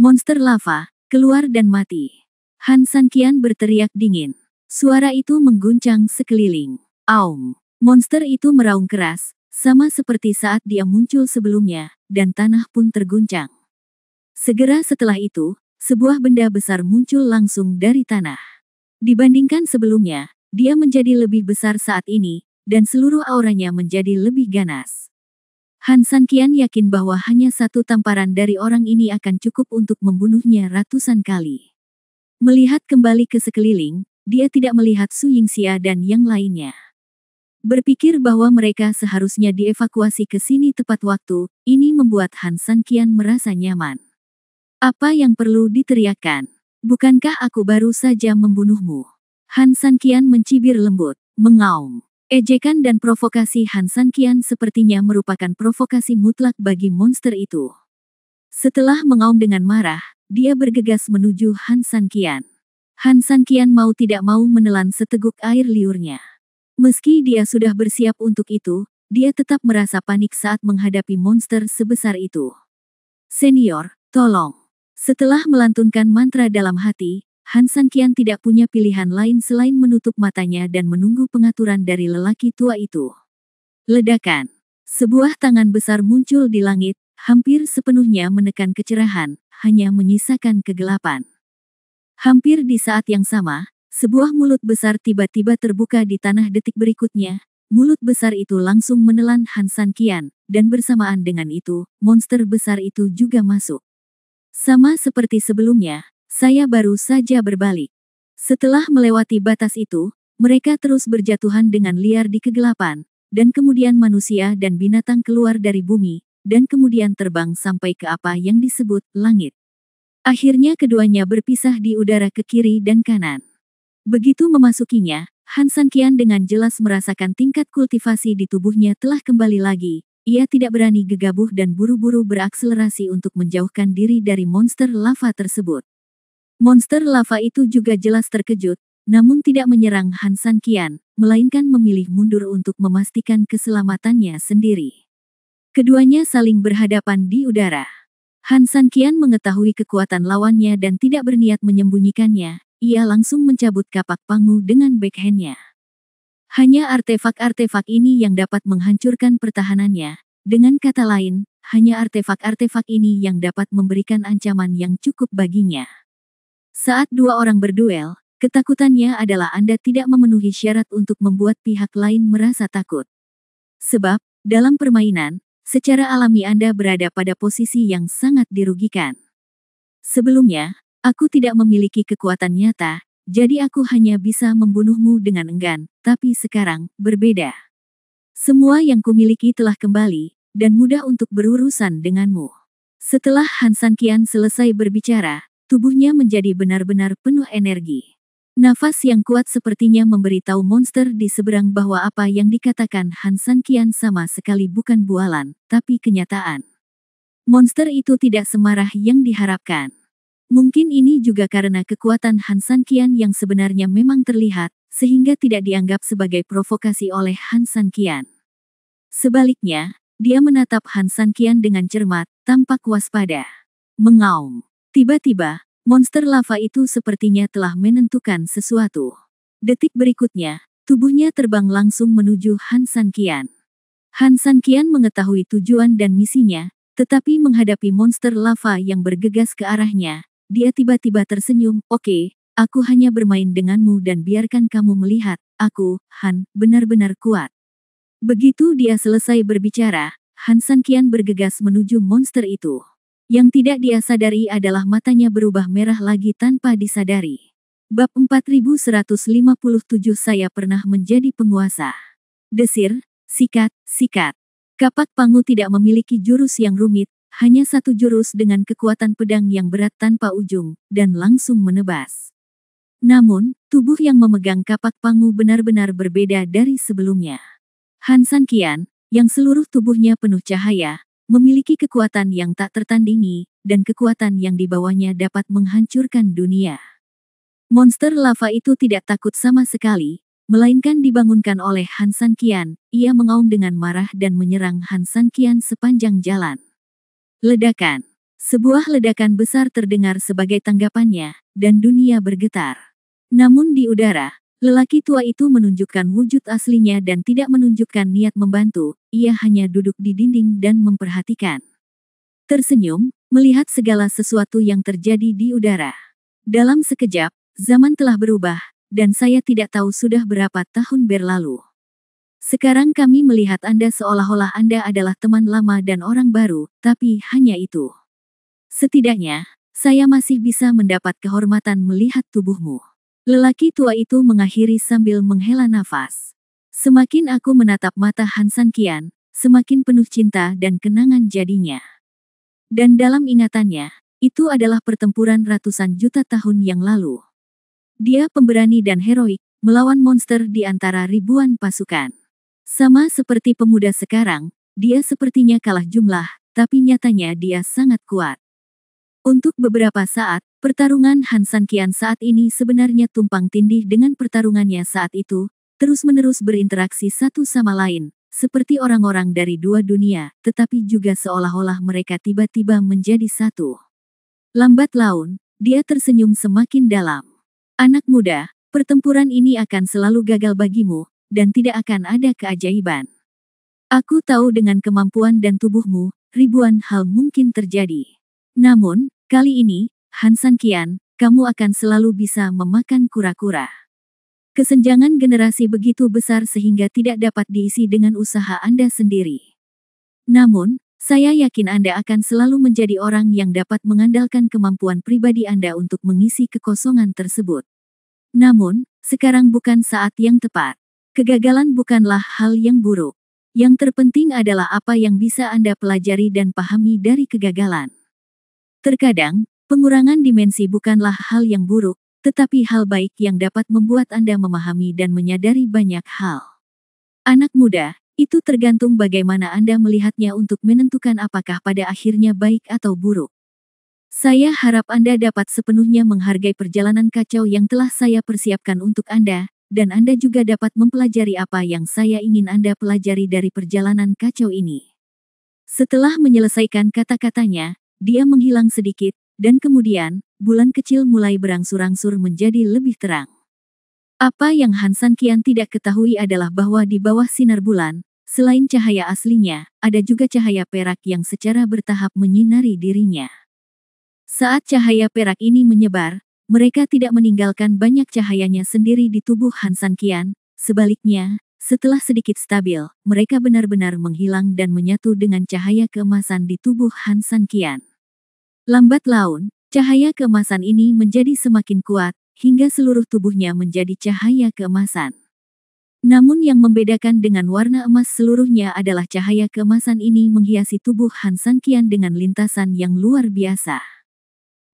Monster lava, keluar dan mati. Han Sanqian berteriak dingin. Suara itu mengguncang sekeliling. Aum. Monster itu meraung keras, sama seperti saat dia muncul sebelumnya, dan tanah pun terguncang. Segera setelah itu, sebuah benda besar muncul langsung dari tanah. Dibandingkan sebelumnya, dia menjadi lebih besar saat ini, dan seluruh auranya menjadi lebih ganas. Han Sanqian yakin bahwa hanya satu tamparan dari orang ini akan cukup untuk membunuhnya ratusan kali. Melihat kembali ke sekeliling, dia tidak melihat Su Yingxia dan yang lainnya. Berpikir bahwa mereka seharusnya dievakuasi ke sini tepat waktu, ini membuat Han Sanqian merasa nyaman. Apa yang perlu diteriakkan? Bukankah aku baru saja membunuhmu? Han Sanqian mencibir lembut, mengaum. Ejekan dan provokasi Han Sanqian sepertinya merupakan provokasi mutlak bagi monster itu. Setelah mengaum dengan marah, dia bergegas menuju Han Sanqian. Han Sanqian mau tidak mau menelan seteguk air liurnya. Meski dia sudah bersiap untuk itu, dia tetap merasa panik saat menghadapi monster sebesar itu. Senior, tolong. Setelah melantunkan mantra dalam hati, Han Sanqian tidak punya pilihan lain selain menutup matanya dan menunggu pengaturan dari lelaki tua itu. Ledakan. Sebuah tangan besar muncul di langit, hampir sepenuhnya menekan kecerahan, hanya menyisakan kegelapan. Hampir di saat yang sama, sebuah mulut besar tiba-tiba terbuka di tanah detik berikutnya. Mulut besar itu langsung menelan Han Sanqian, dan bersamaan dengan itu, monster besar itu juga masuk. Sama seperti sebelumnya, saya baru saja berbalik. Setelah melewati batas itu, mereka terus berjatuhan dengan liar di kegelapan, dan kemudian manusia dan binatang keluar dari bumi, dan kemudian terbang sampai ke apa yang disebut langit. Akhirnya keduanya berpisah di udara ke kiri dan kanan. Begitu memasukinya, Han Sanqian dengan jelas merasakan tingkat kultivasi di tubuhnya telah kembali lagi. Ia tidak berani gegabah dan buru-buru berakselerasi untuk menjauhkan diri dari monster lava tersebut. Monster lava itu juga jelas terkejut, namun tidak menyerang Han Sanqian, melainkan memilih mundur untuk memastikan keselamatannya sendiri. Keduanya saling berhadapan di udara. Han Sanqian mengetahui kekuatan lawannya dan tidak berniat menyembunyikannya, ia langsung mencabut kapak pangu dengan backhandnya. Hanya artefak-artefak ini yang dapat menghancurkan pertahanannya, dengan kata lain, hanya artefak-artefak ini yang dapat memberikan ancaman yang cukup baginya. Saat dua orang berduel, ketakutannya adalah Anda tidak memenuhi syarat untuk membuat pihak lain merasa takut. Sebab, dalam permainan, secara alami Anda berada pada posisi yang sangat dirugikan. Sebelumnya, aku tidak memiliki kekuatan nyata, jadi aku hanya bisa membunuhmu dengan enggan, tapi sekarang, berbeda. Semua yang kumiliki telah kembali, dan mudah untuk berurusan denganmu. Setelah Han Sanqian selesai berbicara, tubuhnya menjadi benar-benar penuh energi. Nafas yang kuat sepertinya memberitahu monster di seberang bahwa apa yang dikatakan Han Sanqian sama sekali bukan bualan, tapi kenyataan. Monster itu tidak semarah yang diharapkan. Mungkin ini juga karena kekuatan Han Sanqian yang sebenarnya memang terlihat, sehingga tidak dianggap sebagai provokasi oleh Han Sanqian. Sebaliknya, dia menatap Han Sanqian dengan cermat, tampak waspada. Mengaum. Tiba-tiba, monster lava itu sepertinya telah menentukan sesuatu. Detik berikutnya, tubuhnya terbang langsung menuju Han Sanqian. Han Sanqian mengetahui tujuan dan misinya, tetapi menghadapi monster lava yang bergegas ke arahnya, dia tiba-tiba tersenyum, "Oke, aku hanya bermain denganmu dan biarkan kamu melihat, aku, Han, benar-benar kuat." Begitu dia selesai berbicara, Han Sanqian bergegas menuju monster itu. Yang tidak dia sadari adalah matanya berubah merah lagi tanpa disadari. Bab 4157 Saya pernah menjadi penguasa. Desir, sikat, sikat. Kapak Pangu tidak memiliki jurus yang rumit, hanya satu jurus dengan kekuatan pedang yang berat tanpa ujung, dan langsung menebas. Namun, tubuh yang memegang kapak Pangu benar-benar berbeda dari sebelumnya. Han Sanqian, yang seluruh tubuhnya penuh cahaya, memiliki kekuatan yang tak tertandingi, dan kekuatan yang dibawanya dapat menghancurkan dunia. Monster lava itu tidak takut sama sekali, melainkan dibangunkan oleh Han Sanqian. Ia mengaum dengan marah dan menyerang Han Sanqian sepanjang jalan. Ledakan. Sebuah ledakan besar terdengar sebagai tanggapannya, dan dunia bergetar. Namun di udara, lelaki tua itu menunjukkan wujud aslinya dan tidak menunjukkan niat membantu, ia hanya duduk di dinding dan memperhatikan. Tersenyum, melihat segala sesuatu yang terjadi di udara. Dalam sekejap, zaman telah berubah, dan saya tidak tahu sudah berapa tahun berlalu. Sekarang kami melihat Anda seolah-olah Anda adalah teman lama dan orang baru, tapi hanya itu. Setidaknya, saya masih bisa mendapat kehormatan melihat tubuhmu. Lelaki tua itu mengakhiri sambil menghela nafas. Semakin aku menatap mata Han Sanqian, semakin penuh cinta dan kenangan jadinya. Dan dalam ingatannya, itu adalah pertempuran ratusan juta tahun yang lalu. Dia pemberani dan heroik, melawan monster di antara ribuan pasukan. Sama seperti pemuda sekarang, dia sepertinya kalah jumlah, tapi nyatanya dia sangat kuat. Untuk beberapa saat, pertarungan Han Sanqian saat ini sebenarnya tumpang tindih dengan pertarungannya saat itu, terus-menerus berinteraksi satu sama lain, seperti orang-orang dari dua dunia, tetapi juga seolah-olah mereka tiba-tiba menjadi satu. Lambat laun, dia tersenyum semakin dalam. Anak muda, pertempuran ini akan selalu gagal bagimu, dan tidak akan ada keajaiban. Aku tahu dengan kemampuan dan tubuhmu, ribuan hal mungkin terjadi. Namun, kali ini, Han Sanqian, kamu akan selalu bisa memakan kura-kura. Kesenjangan generasi begitu besar sehingga tidak dapat diisi dengan usaha Anda sendiri. Namun, saya yakin Anda akan selalu menjadi orang yang dapat mengandalkan kemampuan pribadi Anda untuk mengisi kekosongan tersebut. Namun, sekarang bukan saat yang tepat. Kegagalan bukanlah hal yang buruk. Yang terpenting adalah apa yang bisa Anda pelajari dan pahami dari kegagalan. Terkadang, pengurangan dimensi bukanlah hal yang buruk, tetapi hal baik yang dapat membuat Anda memahami dan menyadari banyak hal. Anak muda, itu tergantung bagaimana Anda melihatnya untuk menentukan apakah pada akhirnya baik atau buruk. Saya harap Anda dapat sepenuhnya menghargai perjalanan kacau yang telah saya persiapkan untuk Anda, dan Anda juga dapat mempelajari apa yang saya ingin Anda pelajari dari perjalanan kacau ini. Setelah menyelesaikan kata-katanya, dia menghilang sedikit, dan kemudian, bulan kecil mulai berangsur-angsur menjadi lebih terang. Apa yang Han Sanqian tidak ketahui adalah bahwa di bawah sinar bulan, selain cahaya aslinya, ada juga cahaya perak yang secara bertahap menyinari dirinya. Saat cahaya perak ini menyebar, mereka tidak meninggalkan banyak cahayanya sendiri di tubuh Han Sanqian, sebaliknya, setelah sedikit stabil, mereka benar-benar menghilang dan menyatu dengan cahaya keemasan di tubuh Han Sanqian. Lambat laun, Cahaya keemasan ini menjadi semakin kuat, hingga seluruh tubuhnya menjadi cahaya keemasan. Namun yang membedakan dengan warna emas seluruhnya adalah cahaya keemasan ini menghiasi tubuh Han San Qian dengan lintasan yang luar biasa.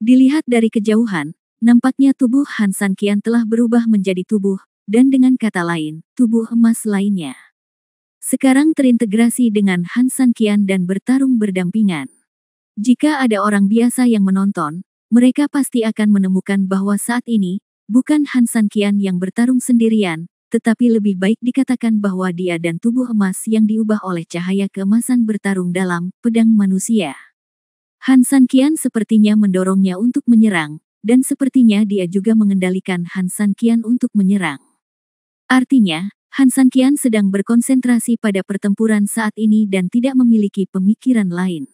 Dilihat dari kejauhan, nampaknya tubuh Han San Qian telah berubah menjadi tubuh, dan dengan kata lain, tubuh emas lainnya. Sekarang terintegrasi dengan Han San Qian dan bertarung berdampingan. Jika ada orang biasa yang menonton, mereka pasti akan menemukan bahwa saat ini, bukan Han San Qian yang bertarung sendirian, tetapi lebih baik dikatakan bahwa dia dan tubuh emas yang diubah oleh cahaya keemasan bertarung dalam pedang manusia. Han San Qian sepertinya mendorongnya untuk menyerang, dan sepertinya dia juga mengendalikan Han San Qian untuk menyerang. Artinya, Han San Qian sedang berkonsentrasi pada pertempuran saat ini dan tidak memiliki pemikiran lain.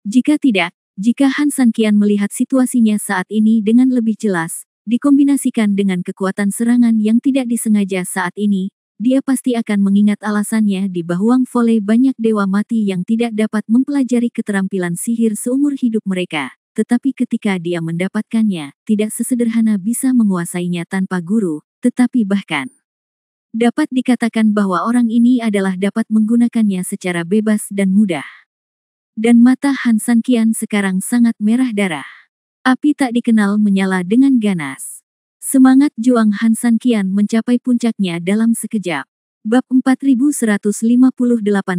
Jika Han San Qian melihat situasinya saat ini dengan lebih jelas, dikombinasikan dengan kekuatan serangan yang tidak disengaja saat ini, dia pasti akan mengingat alasannya di Bahuang Vole banyak dewa mati yang tidak dapat mempelajari keterampilan sihir seumur hidup mereka, tetapi ketika dia mendapatkannya, tidak sesederhana bisa menguasainya tanpa guru, tetapi bahkan dapat dikatakan bahwa orang ini adalah dapat menggunakannya secara bebas dan mudah. Dan mata Han San Qian sekarang sangat merah darah. Api tak dikenal menyala dengan ganas. Semangat juang Han San Qian mencapai puncaknya dalam sekejap. Bab 4158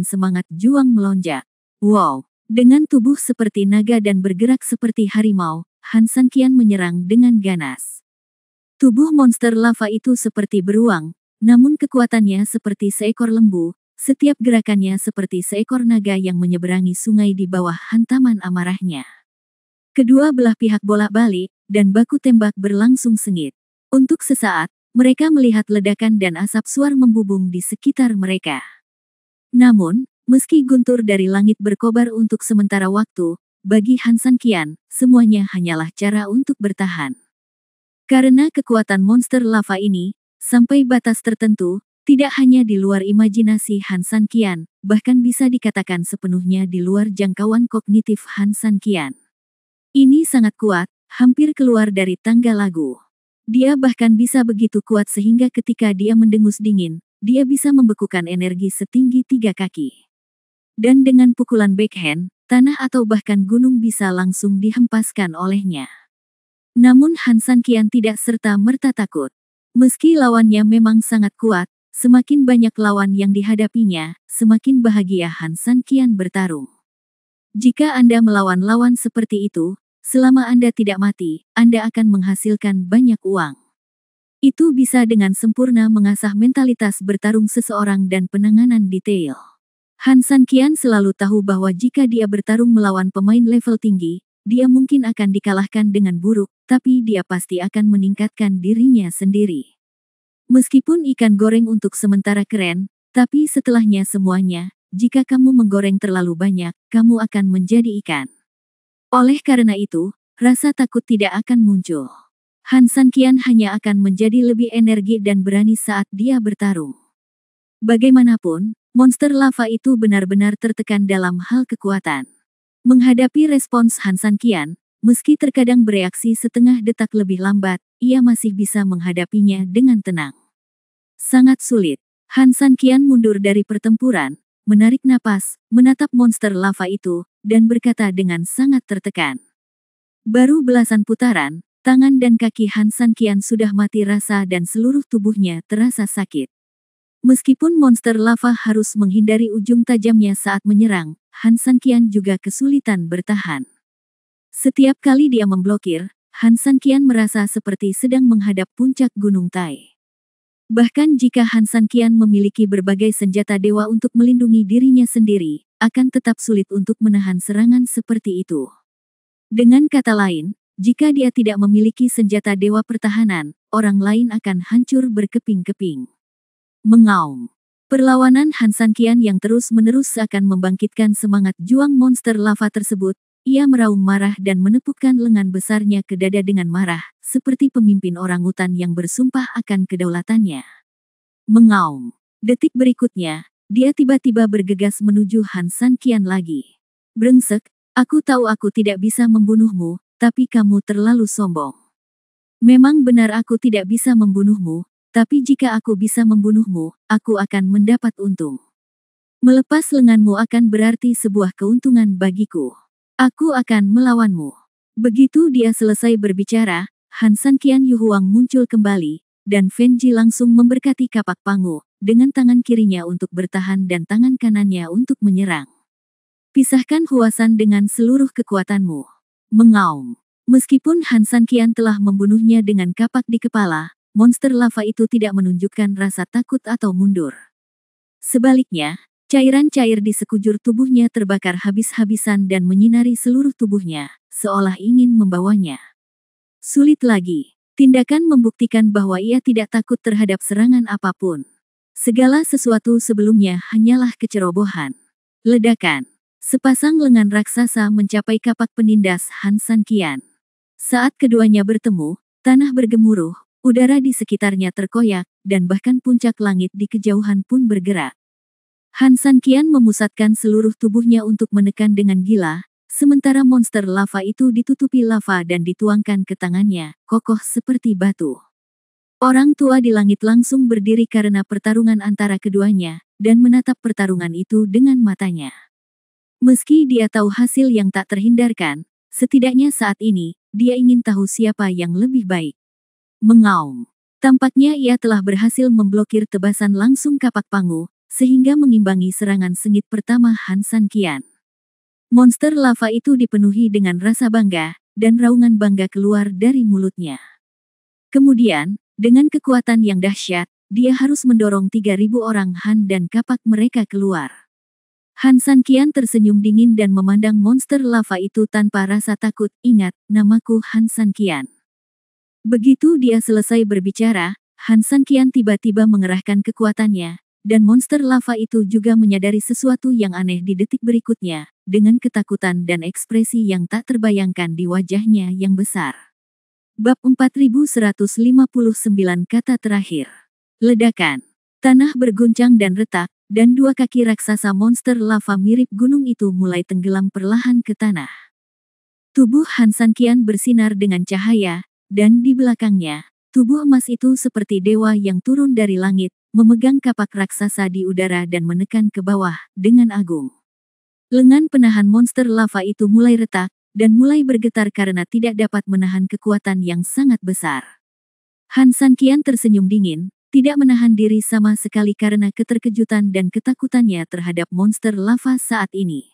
Semangat juang melonjak. Wow! Dengan tubuh seperti naga dan bergerak seperti harimau, Han San Qian menyerang dengan ganas. Tubuh monster lava itu seperti beruang, namun kekuatannya seperti seekor lembu, setiap gerakannya seperti seekor naga yang menyeberangi sungai di bawah hantaman amarahnya. Kedua belah pihak bolak-balik, dan baku tembak berlangsung sengit. Untuk sesaat, mereka melihat ledakan dan asap suar membubung di sekitar mereka. Namun, meski guntur dari langit berkobar untuk sementara waktu, bagi Han San Qian, semuanya hanyalah cara untuk bertahan. Karena kekuatan monster lava ini, sampai batas tertentu, tidak hanya di luar imajinasi Han San Qian, bahkan bisa dikatakan sepenuhnya di luar jangkauan kognitif Han San Qian. Ini sangat kuat, hampir keluar dari tangga lagu. Dia bahkan bisa begitu kuat sehingga ketika dia mendengus dingin, dia bisa membekukan energi setinggi 3 kaki. Dan dengan pukulan backhand, tanah atau bahkan gunung bisa langsung dihempaskan olehnya. Namun Han San Qian tidak serta-merta takut. Meski lawannya memang sangat kuat, semakin banyak lawan yang dihadapinya, semakin bahagia Han San Qian bertarung. Jika Anda melawan lawan seperti itu, selama Anda tidak mati, Anda akan menghasilkan banyak uang. Itu bisa dengan sempurna mengasah mentalitas bertarung seseorang dan penanganan detail. Han San Qian selalu tahu bahwa jika dia bertarung melawan pemain level tinggi, dia mungkin akan dikalahkan dengan buruk, tapi dia pasti akan meningkatkan dirinya sendiri. Meskipun ikan goreng untuk sementara keren, tapi setelahnya semuanya, jika kamu menggoreng terlalu banyak, kamu akan menjadi ikan. Oleh karena itu, rasa takut tidak akan muncul. Han San Qian hanya akan menjadi lebih energi dan berani saat dia bertarung. Bagaimanapun, monster lava itu benar-benar tertekan dalam hal kekuatan. Menghadapi respons Han San Qian, meski terkadang bereaksi setengah detak lebih lambat, ia masih bisa menghadapinya dengan tenang. Sangat sulit. Han San Qian mundur dari pertempuran, menarik napas, menatap monster lava itu, dan berkata dengan sangat tertekan. Baru belasan putaran, tangan dan kaki Han San Qian sudah mati rasa dan seluruh tubuhnya terasa sakit. Meskipun monster lava harus menghindari ujung tajamnya saat menyerang, Han San Qian juga kesulitan bertahan. Setiap kali dia memblokir, Han San Qian merasa seperti sedang menghadap puncak Gunung Tai. Bahkan jika Han San Qian memiliki berbagai senjata dewa untuk melindungi dirinya sendiri, akan tetap sulit untuk menahan serangan seperti itu. Dengan kata lain, jika dia tidak memiliki senjata dewa pertahanan, orang lain akan hancur berkeping-keping. Mengaum. Perlawanan Han San Qian yang terus-menerus akan membangkitkan semangat juang monster lava tersebut. Ia meraung marah dan menepukkan lengan besarnya ke dada dengan marah, seperti pemimpin orangutan yang bersumpah akan kedaulatannya. Mengaum. Detik berikutnya, dia tiba-tiba bergegas menuju Han San Qian lagi. Brengsek, aku tahu aku tidak bisa membunuhmu, tapi kamu terlalu sombong. Memang benar aku tidak bisa membunuhmu, tapi jika aku bisa membunuhmu, aku akan mendapat untung. Melepas lenganmu akan berarti sebuah keuntungan bagiku. Aku akan melawanmu. Begitu dia selesai berbicara, Han Sanqian Yuhuang muncul kembali, dan Fen Ji langsung memberkati kapak pangu, dengan tangan kirinya untuk bertahan dan tangan kanannya untuk menyerang. Pisahkan Huasan dengan seluruh kekuatanmu. Mengaum. Meskipun Han Sanqian telah membunuhnya dengan kapak di kepala, monster lava itu tidak menunjukkan rasa takut atau mundur. Sebaliknya, cairan cair di sekujur tubuhnya terbakar habis-habisan dan menyinari seluruh tubuhnya, seolah ingin membawanya. Sulit lagi. Tindakan membuktikan bahwa ia tidak takut terhadap serangan apapun. Segala sesuatu sebelumnya hanyalah kecerobohan. Ledakan. Sepasang lengan raksasa mencapai kapak penindas Han Sanqian. Saat keduanya bertemu, tanah bergemuruh, udara di sekitarnya terkoyak, dan bahkan puncak langit di kejauhan pun bergerak. Han Sanqian memusatkan seluruh tubuhnya untuk menekan dengan gila, sementara monster lava itu ditutupi lava dan dituangkan ke tangannya, kokoh seperti batu. Orang tua di langit langsung berdiri karena pertarungan antara keduanya, dan menatap pertarungan itu dengan matanya. Meski dia tahu hasil yang tak terhindarkan, setidaknya saat ini, dia ingin tahu siapa yang lebih baik. Mengaum. Tampaknya ia telah berhasil memblokir tebasan langsung kapak pangu, sehingga mengimbangi serangan sengit pertama Han Sanqian. Monster lava itu dipenuhi dengan rasa bangga, dan raungan bangga keluar dari mulutnya. Kemudian, dengan kekuatan yang dahsyat, dia harus mendorong 3.000 orang Han dan kapak mereka keluar. Han Sanqian tersenyum dingin dan memandang monster lava itu tanpa rasa takut. Ingat, namaku Han Sanqian. Begitu dia selesai berbicara, Han Sanqian tiba-tiba mengerahkan kekuatannya, dan monster lava itu juga menyadari sesuatu yang aneh di detik berikutnya, dengan ketakutan dan ekspresi yang tak terbayangkan di wajahnya yang besar. Bab 4159 kata terakhir. Ledakan. Tanah berguncang dan retak, dan dua kaki raksasa monster lava mirip gunung itu mulai tenggelam perlahan ke tanah. Tubuh Han Sanqian bersinar dengan cahaya, dan di belakangnya, tubuh emas itu seperti dewa yang turun dari langit, memegang kapak raksasa di udara dan menekan ke bawah, dengan agung. Lengan penahan monster lava itu mulai retak, dan mulai bergetar karena tidak dapat menahan kekuatan yang sangat besar. Han Sanqian tersenyum dingin, tidak menahan diri sama sekali karena keterkejutan dan ketakutannya terhadap monster lava saat ini.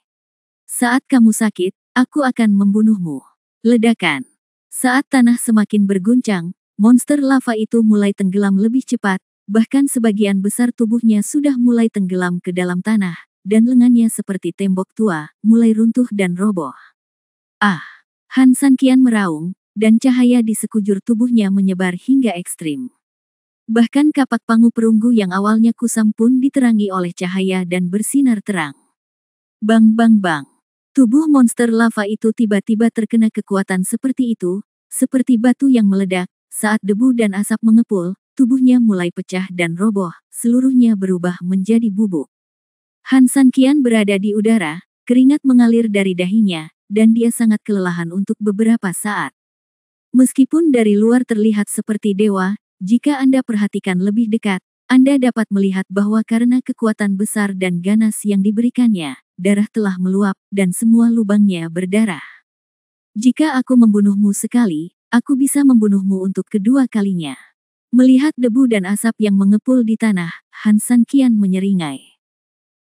Saat kamu sakit, aku akan membunuhmu. Ledakan. Saat tanah semakin berguncang, monster lava itu mulai tenggelam lebih cepat, bahkan sebagian besar tubuhnya sudah mulai tenggelam ke dalam tanah, dan lengannya seperti tembok tua, mulai runtuh dan roboh. Ah! Han Sanqian meraung, dan cahaya di sekujur tubuhnya menyebar hingga ekstrim. Bahkan kapak pangu perunggu yang awalnya kusam pun diterangi oleh cahaya dan bersinar terang. Bang bang bang! Tubuh monster lava itu tiba-tiba terkena kekuatan seperti itu, seperti batu yang meledak, saat debu dan asap mengepul, tubuhnya mulai pecah dan roboh, seluruhnya berubah menjadi bubuk. Han Sanqian berada di udara, keringat mengalir dari dahinya, dan dia sangat kelelahan untuk beberapa saat. Meskipun dari luar terlihat seperti dewa, jika Anda perhatikan lebih dekat, Anda dapat melihat bahwa karena kekuatan besar dan ganas yang diberikannya, darah telah meluap, dan semua lubangnya berdarah. Jika aku membunuhmu sekali, aku bisa membunuhmu untuk kedua kalinya. Melihat debu dan asap yang mengepul di tanah, Han Sanqian menyeringai.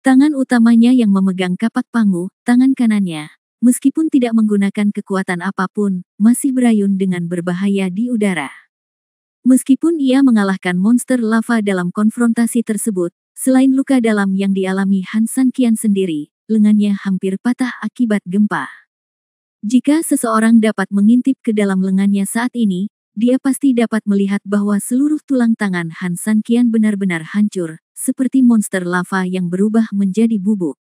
Tangan utamanya yang memegang kapak pangu, tangan kanannya, meskipun tidak menggunakan kekuatan apapun, masih berayun dengan berbahaya di udara. Meskipun ia mengalahkan monster lava dalam konfrontasi tersebut, selain luka dalam yang dialami Han Sanqian sendiri, lengannya hampir patah akibat gempa. Jika seseorang dapat mengintip ke dalam lengannya saat ini, dia pasti dapat melihat bahwa seluruh tulang tangan Han Sanqian benar-benar hancur, seperti monster lava yang berubah menjadi bubuk.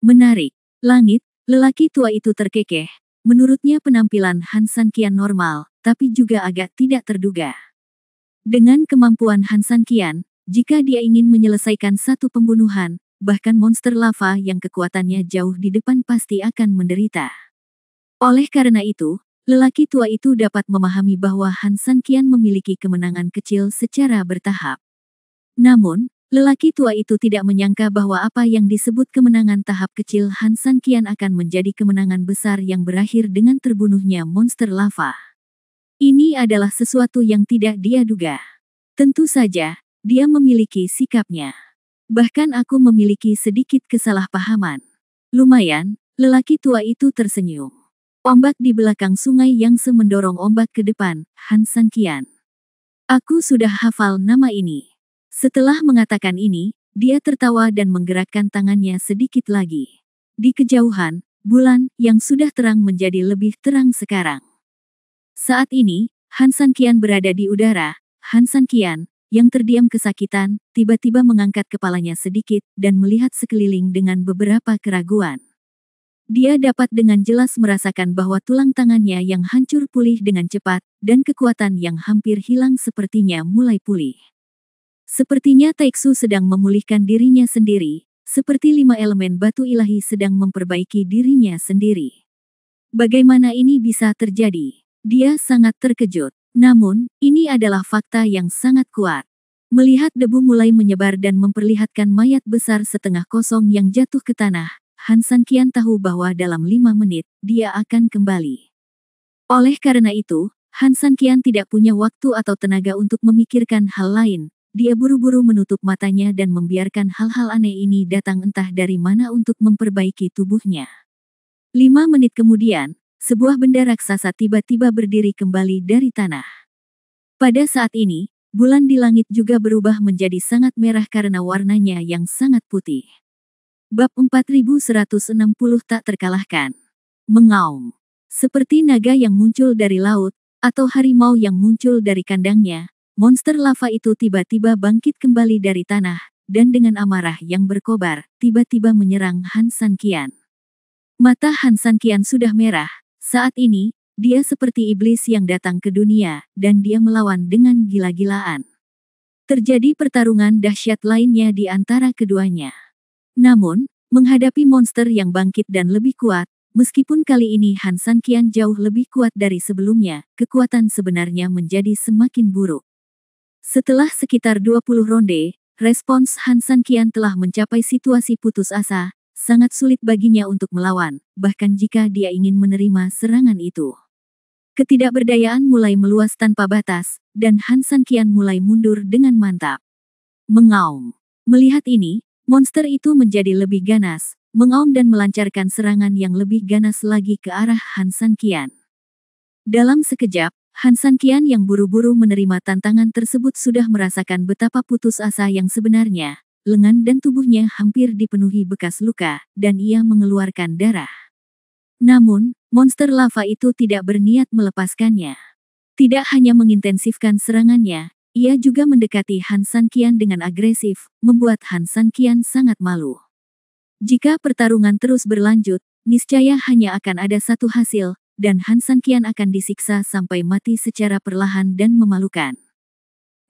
Menarik. Langit, lelaki tua itu terkekeh. Menurutnya penampilan Han Sanqian normal, tapi juga agak tidak terduga. Dengan kemampuan Han Sanqian, jika dia ingin menyelesaikan satu pembunuhan, bahkan monster lava yang kekuatannya jauh di depan pasti akan menderita. Oleh karena itu, Lelaki tua itu dapat memahami bahwa Han San Qian memiliki kemenangan kecil secara bertahap. Namun, lelaki tua itu tidak menyangka bahwa apa yang disebut kemenangan tahap kecil Han San Qian akan menjadi kemenangan besar yang berakhir dengan terbunuhnya monster lava. Ini adalah sesuatu yang tidak dia duga. Tentu saja, dia memiliki sikapnya. Bahkan aku memiliki sedikit kesalahpahaman. Lumayan, lelaki tua itu tersenyum. Ombak di belakang sungai Yangtze mendorong ombak ke depan, Han San Qian. Aku sudah hafal nama ini. Setelah mengatakan ini, dia tertawa dan menggerakkan tangannya sedikit lagi. Di kejauhan, bulan yang sudah terang menjadi lebih terang sekarang. Saat ini, Han San Qian berada di udara. Han San Qian, yang terdiam kesakitan, tiba-tiba mengangkat kepalanya sedikit dan melihat sekeliling dengan beberapa keraguan. Dia dapat dengan jelas merasakan bahwa tulang tangannya yang hancur pulih dengan cepat, dan kekuatan yang hampir hilang sepertinya mulai pulih. Sepertinya Taeksu sedang memulihkan dirinya sendiri, seperti 5 elemen batu ilahi sedang memperbaiki dirinya sendiri. Bagaimana ini bisa terjadi? Dia sangat terkejut. Namun, ini adalah fakta yang sangat kuat. Melihat debu mulai menyebar dan memperlihatkan mayat besar setengah kosong yang jatuh ke tanah, Han San Qian tahu bahwa dalam 5 menit, dia akan kembali. Oleh karena itu, Han San Qian tidak punya waktu atau tenaga untuk memikirkan hal lain. Dia buru-buru menutup matanya dan membiarkan hal-hal aneh ini datang entah dari mana untuk memperbaiki tubuhnya. 5 menit kemudian, sebuah benda raksasa tiba-tiba berdiri kembali dari tanah. Pada saat ini, bulan di langit juga berubah menjadi sangat merah karena warnanya yang sangat putih. Bab 4160 tak terkalahkan. Mengaum. Seperti naga yang muncul dari laut, atau harimau yang muncul dari kandangnya, monster lava itu tiba-tiba bangkit kembali dari tanah, dan dengan amarah yang berkobar, tiba-tiba menyerang Han San Qian. Mata Han San Qian sudah merah. Saat ini, dia seperti iblis yang datang ke dunia, dan dia melawan dengan gila-gilaan. Terjadi pertarungan dahsyat lainnya di antara keduanya. Namun, menghadapi monster yang bangkit dan lebih kuat, meskipun kali ini Han San Qian jauh lebih kuat dari sebelumnya, kekuatan sebenarnya menjadi semakin buruk. Setelah sekitar 20 ronde, respons Han San Qian telah mencapai situasi putus asa, sangat sulit baginya untuk melawan, bahkan jika dia ingin menerima serangan itu. Ketidakberdayaan mulai meluas tanpa batas, dan Han San Qian mulai mundur dengan mantap. Mengaum. Melihat ini, monster itu menjadi lebih ganas, mengaum dan melancarkan serangan yang lebih ganas lagi ke arah Han San Qian. Dalam sekejap, Han San Qian yang buru-buru menerima tantangan tersebut sudah merasakan betapa putus asa yang sebenarnya. Lengan dan tubuhnya hampir dipenuhi bekas luka, dan ia mengeluarkan darah. Namun, monster lava itu tidak berniat melepaskannya. Tidak hanya mengintensifkan serangannya, ia juga mendekati Han San Qian dengan agresif, membuat Han San Qian sangat malu. Jika pertarungan terus berlanjut, niscaya hanya akan ada satu hasil, dan Han San Qian akan disiksa sampai mati secara perlahan dan memalukan.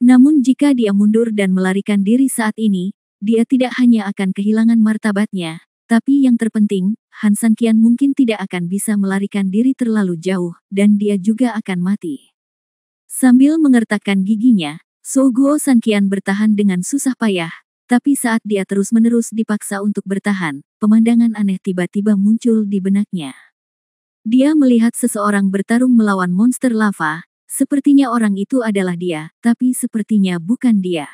Namun jika dia mundur dan melarikan diri saat ini, dia tidak hanya akan kehilangan martabatnya, tapi yang terpenting, Han San Qian mungkin tidak akan bisa melarikan diri terlalu jauh, dan dia juga akan mati. Sambil mengertakkan giginya, Shou Guo San Qian bertahan dengan susah payah, tapi saat dia terus-menerus dipaksa untuk bertahan, pemandangan aneh tiba-tiba muncul di benaknya. Dia melihat seseorang bertarung melawan monster lava, sepertinya orang itu adalah dia, tapi sepertinya bukan dia.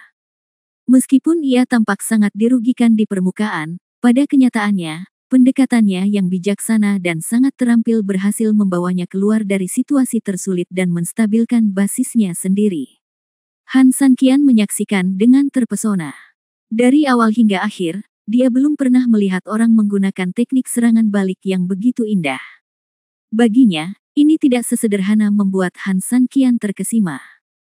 Meskipun ia tampak sangat dirugikan di permukaan, pada kenyataannya, pendekatannya yang bijaksana dan sangat terampil berhasil membawanya keluar dari situasi tersulit dan menstabilkan basisnya sendiri. Han San Qian menyaksikan dengan terpesona. Dari awal hingga akhir, dia belum pernah melihat orang menggunakan teknik serangan balik yang begitu indah. Baginya, ini tidak sesederhana membuat Han San Qian terkesima.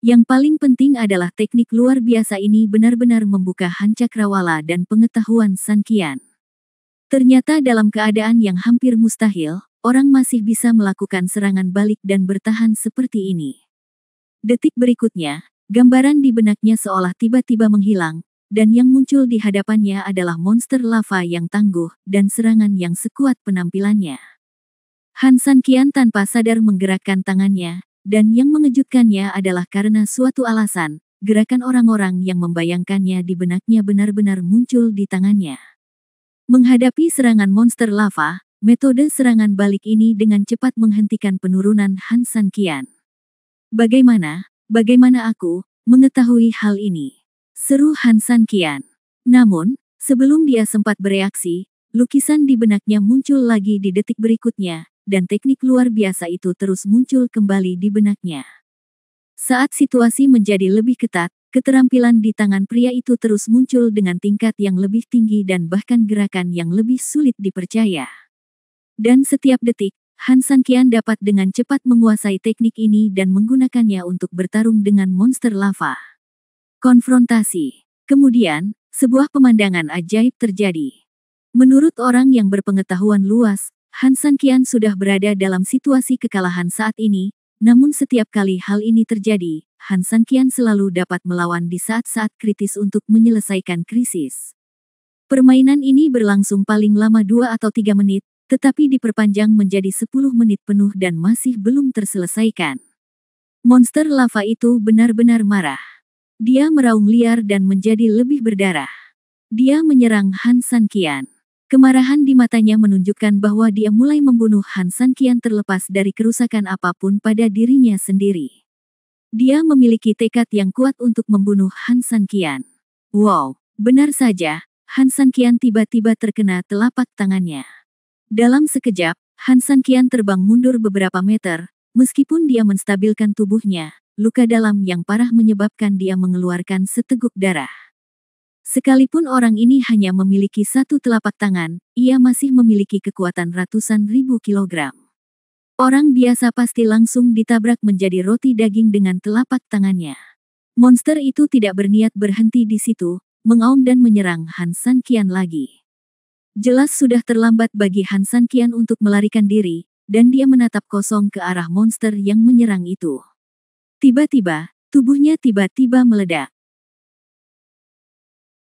Yang paling penting adalah teknik luar biasa ini benar-benar membuka hancakrawala dan pengetahuan San Qian. Ternyata dalam keadaan yang hampir mustahil, orang masih bisa melakukan serangan balik dan bertahan seperti ini. Detik berikutnya, gambaran di benaknya seolah tiba-tiba menghilang, dan yang muncul di hadapannya adalah monster lava yang tangguh dan serangan yang sekuat penampilannya. Han San Qian tanpa sadar menggerakkan tangannya, dan yang mengejutkannya adalah karena suatu alasan, gerakan orang-orang yang membayangkannya di benaknya benar-benar muncul di tangannya. Menghadapi serangan monster lava, metode serangan balik ini dengan cepat menghentikan penurunan Han San Qian. Bagaimana aku mengetahui hal ini? Seru Han San Qian. Namun, sebelum dia sempat bereaksi, lukisan di benaknya muncul lagi di detik berikutnya, dan teknik luar biasa itu terus muncul kembali di benaknya. Saat situasi menjadi lebih ketat, keterampilan di tangan pria itu terus muncul dengan tingkat yang lebih tinggi dan bahkan gerakan yang lebih sulit dipercaya. Dan setiap detik, Han San Qian dapat dengan cepat menguasai teknik ini dan menggunakannya untuk bertarung dengan monster lava. Konfrontasi. Kemudian, sebuah pemandangan ajaib terjadi. Menurut orang yang berpengetahuan luas, Han San Qian sudah berada dalam situasi kekalahan saat ini, namun setiap kali hal ini terjadi, Han San Qian selalu dapat melawan di saat-saat kritis untuk menyelesaikan krisis. Permainan ini berlangsung paling lama 2 atau 3 menit, tetapi diperpanjang menjadi 10 menit penuh dan masih belum terselesaikan. Monster lava itu benar-benar marah. Dia meraung liar dan menjadi lebih berdarah. Dia menyerang Han San Qian. Kemarahan di matanya menunjukkan bahwa dia mulai membunuh Han San Qian terlepas dari kerusakan apapun pada dirinya sendiri. Dia memiliki tekad yang kuat untuk membunuh Han San Qian. Wow, benar saja, Han San Qian tiba-tiba terkena telapak tangannya. Dalam sekejap, Han San Qian terbang mundur beberapa meter, meskipun dia menstabilkan tubuhnya, luka dalam yang parah menyebabkan dia mengeluarkan seteguk darah. Sekalipun orang ini hanya memiliki satu telapak tangan, ia masih memiliki kekuatan ratusan ribu kilogram. Orang biasa pasti langsung ditabrak menjadi roti daging dengan telapak tangannya. Monster itu tidak berniat berhenti di situ, mengaum dan menyerang Han San Qian lagi. Jelas sudah terlambat bagi Han San Qian untuk melarikan diri, dan dia menatap kosong ke arah monster yang menyerang itu. Tiba-tiba, tubuhnya tiba-tiba meledak.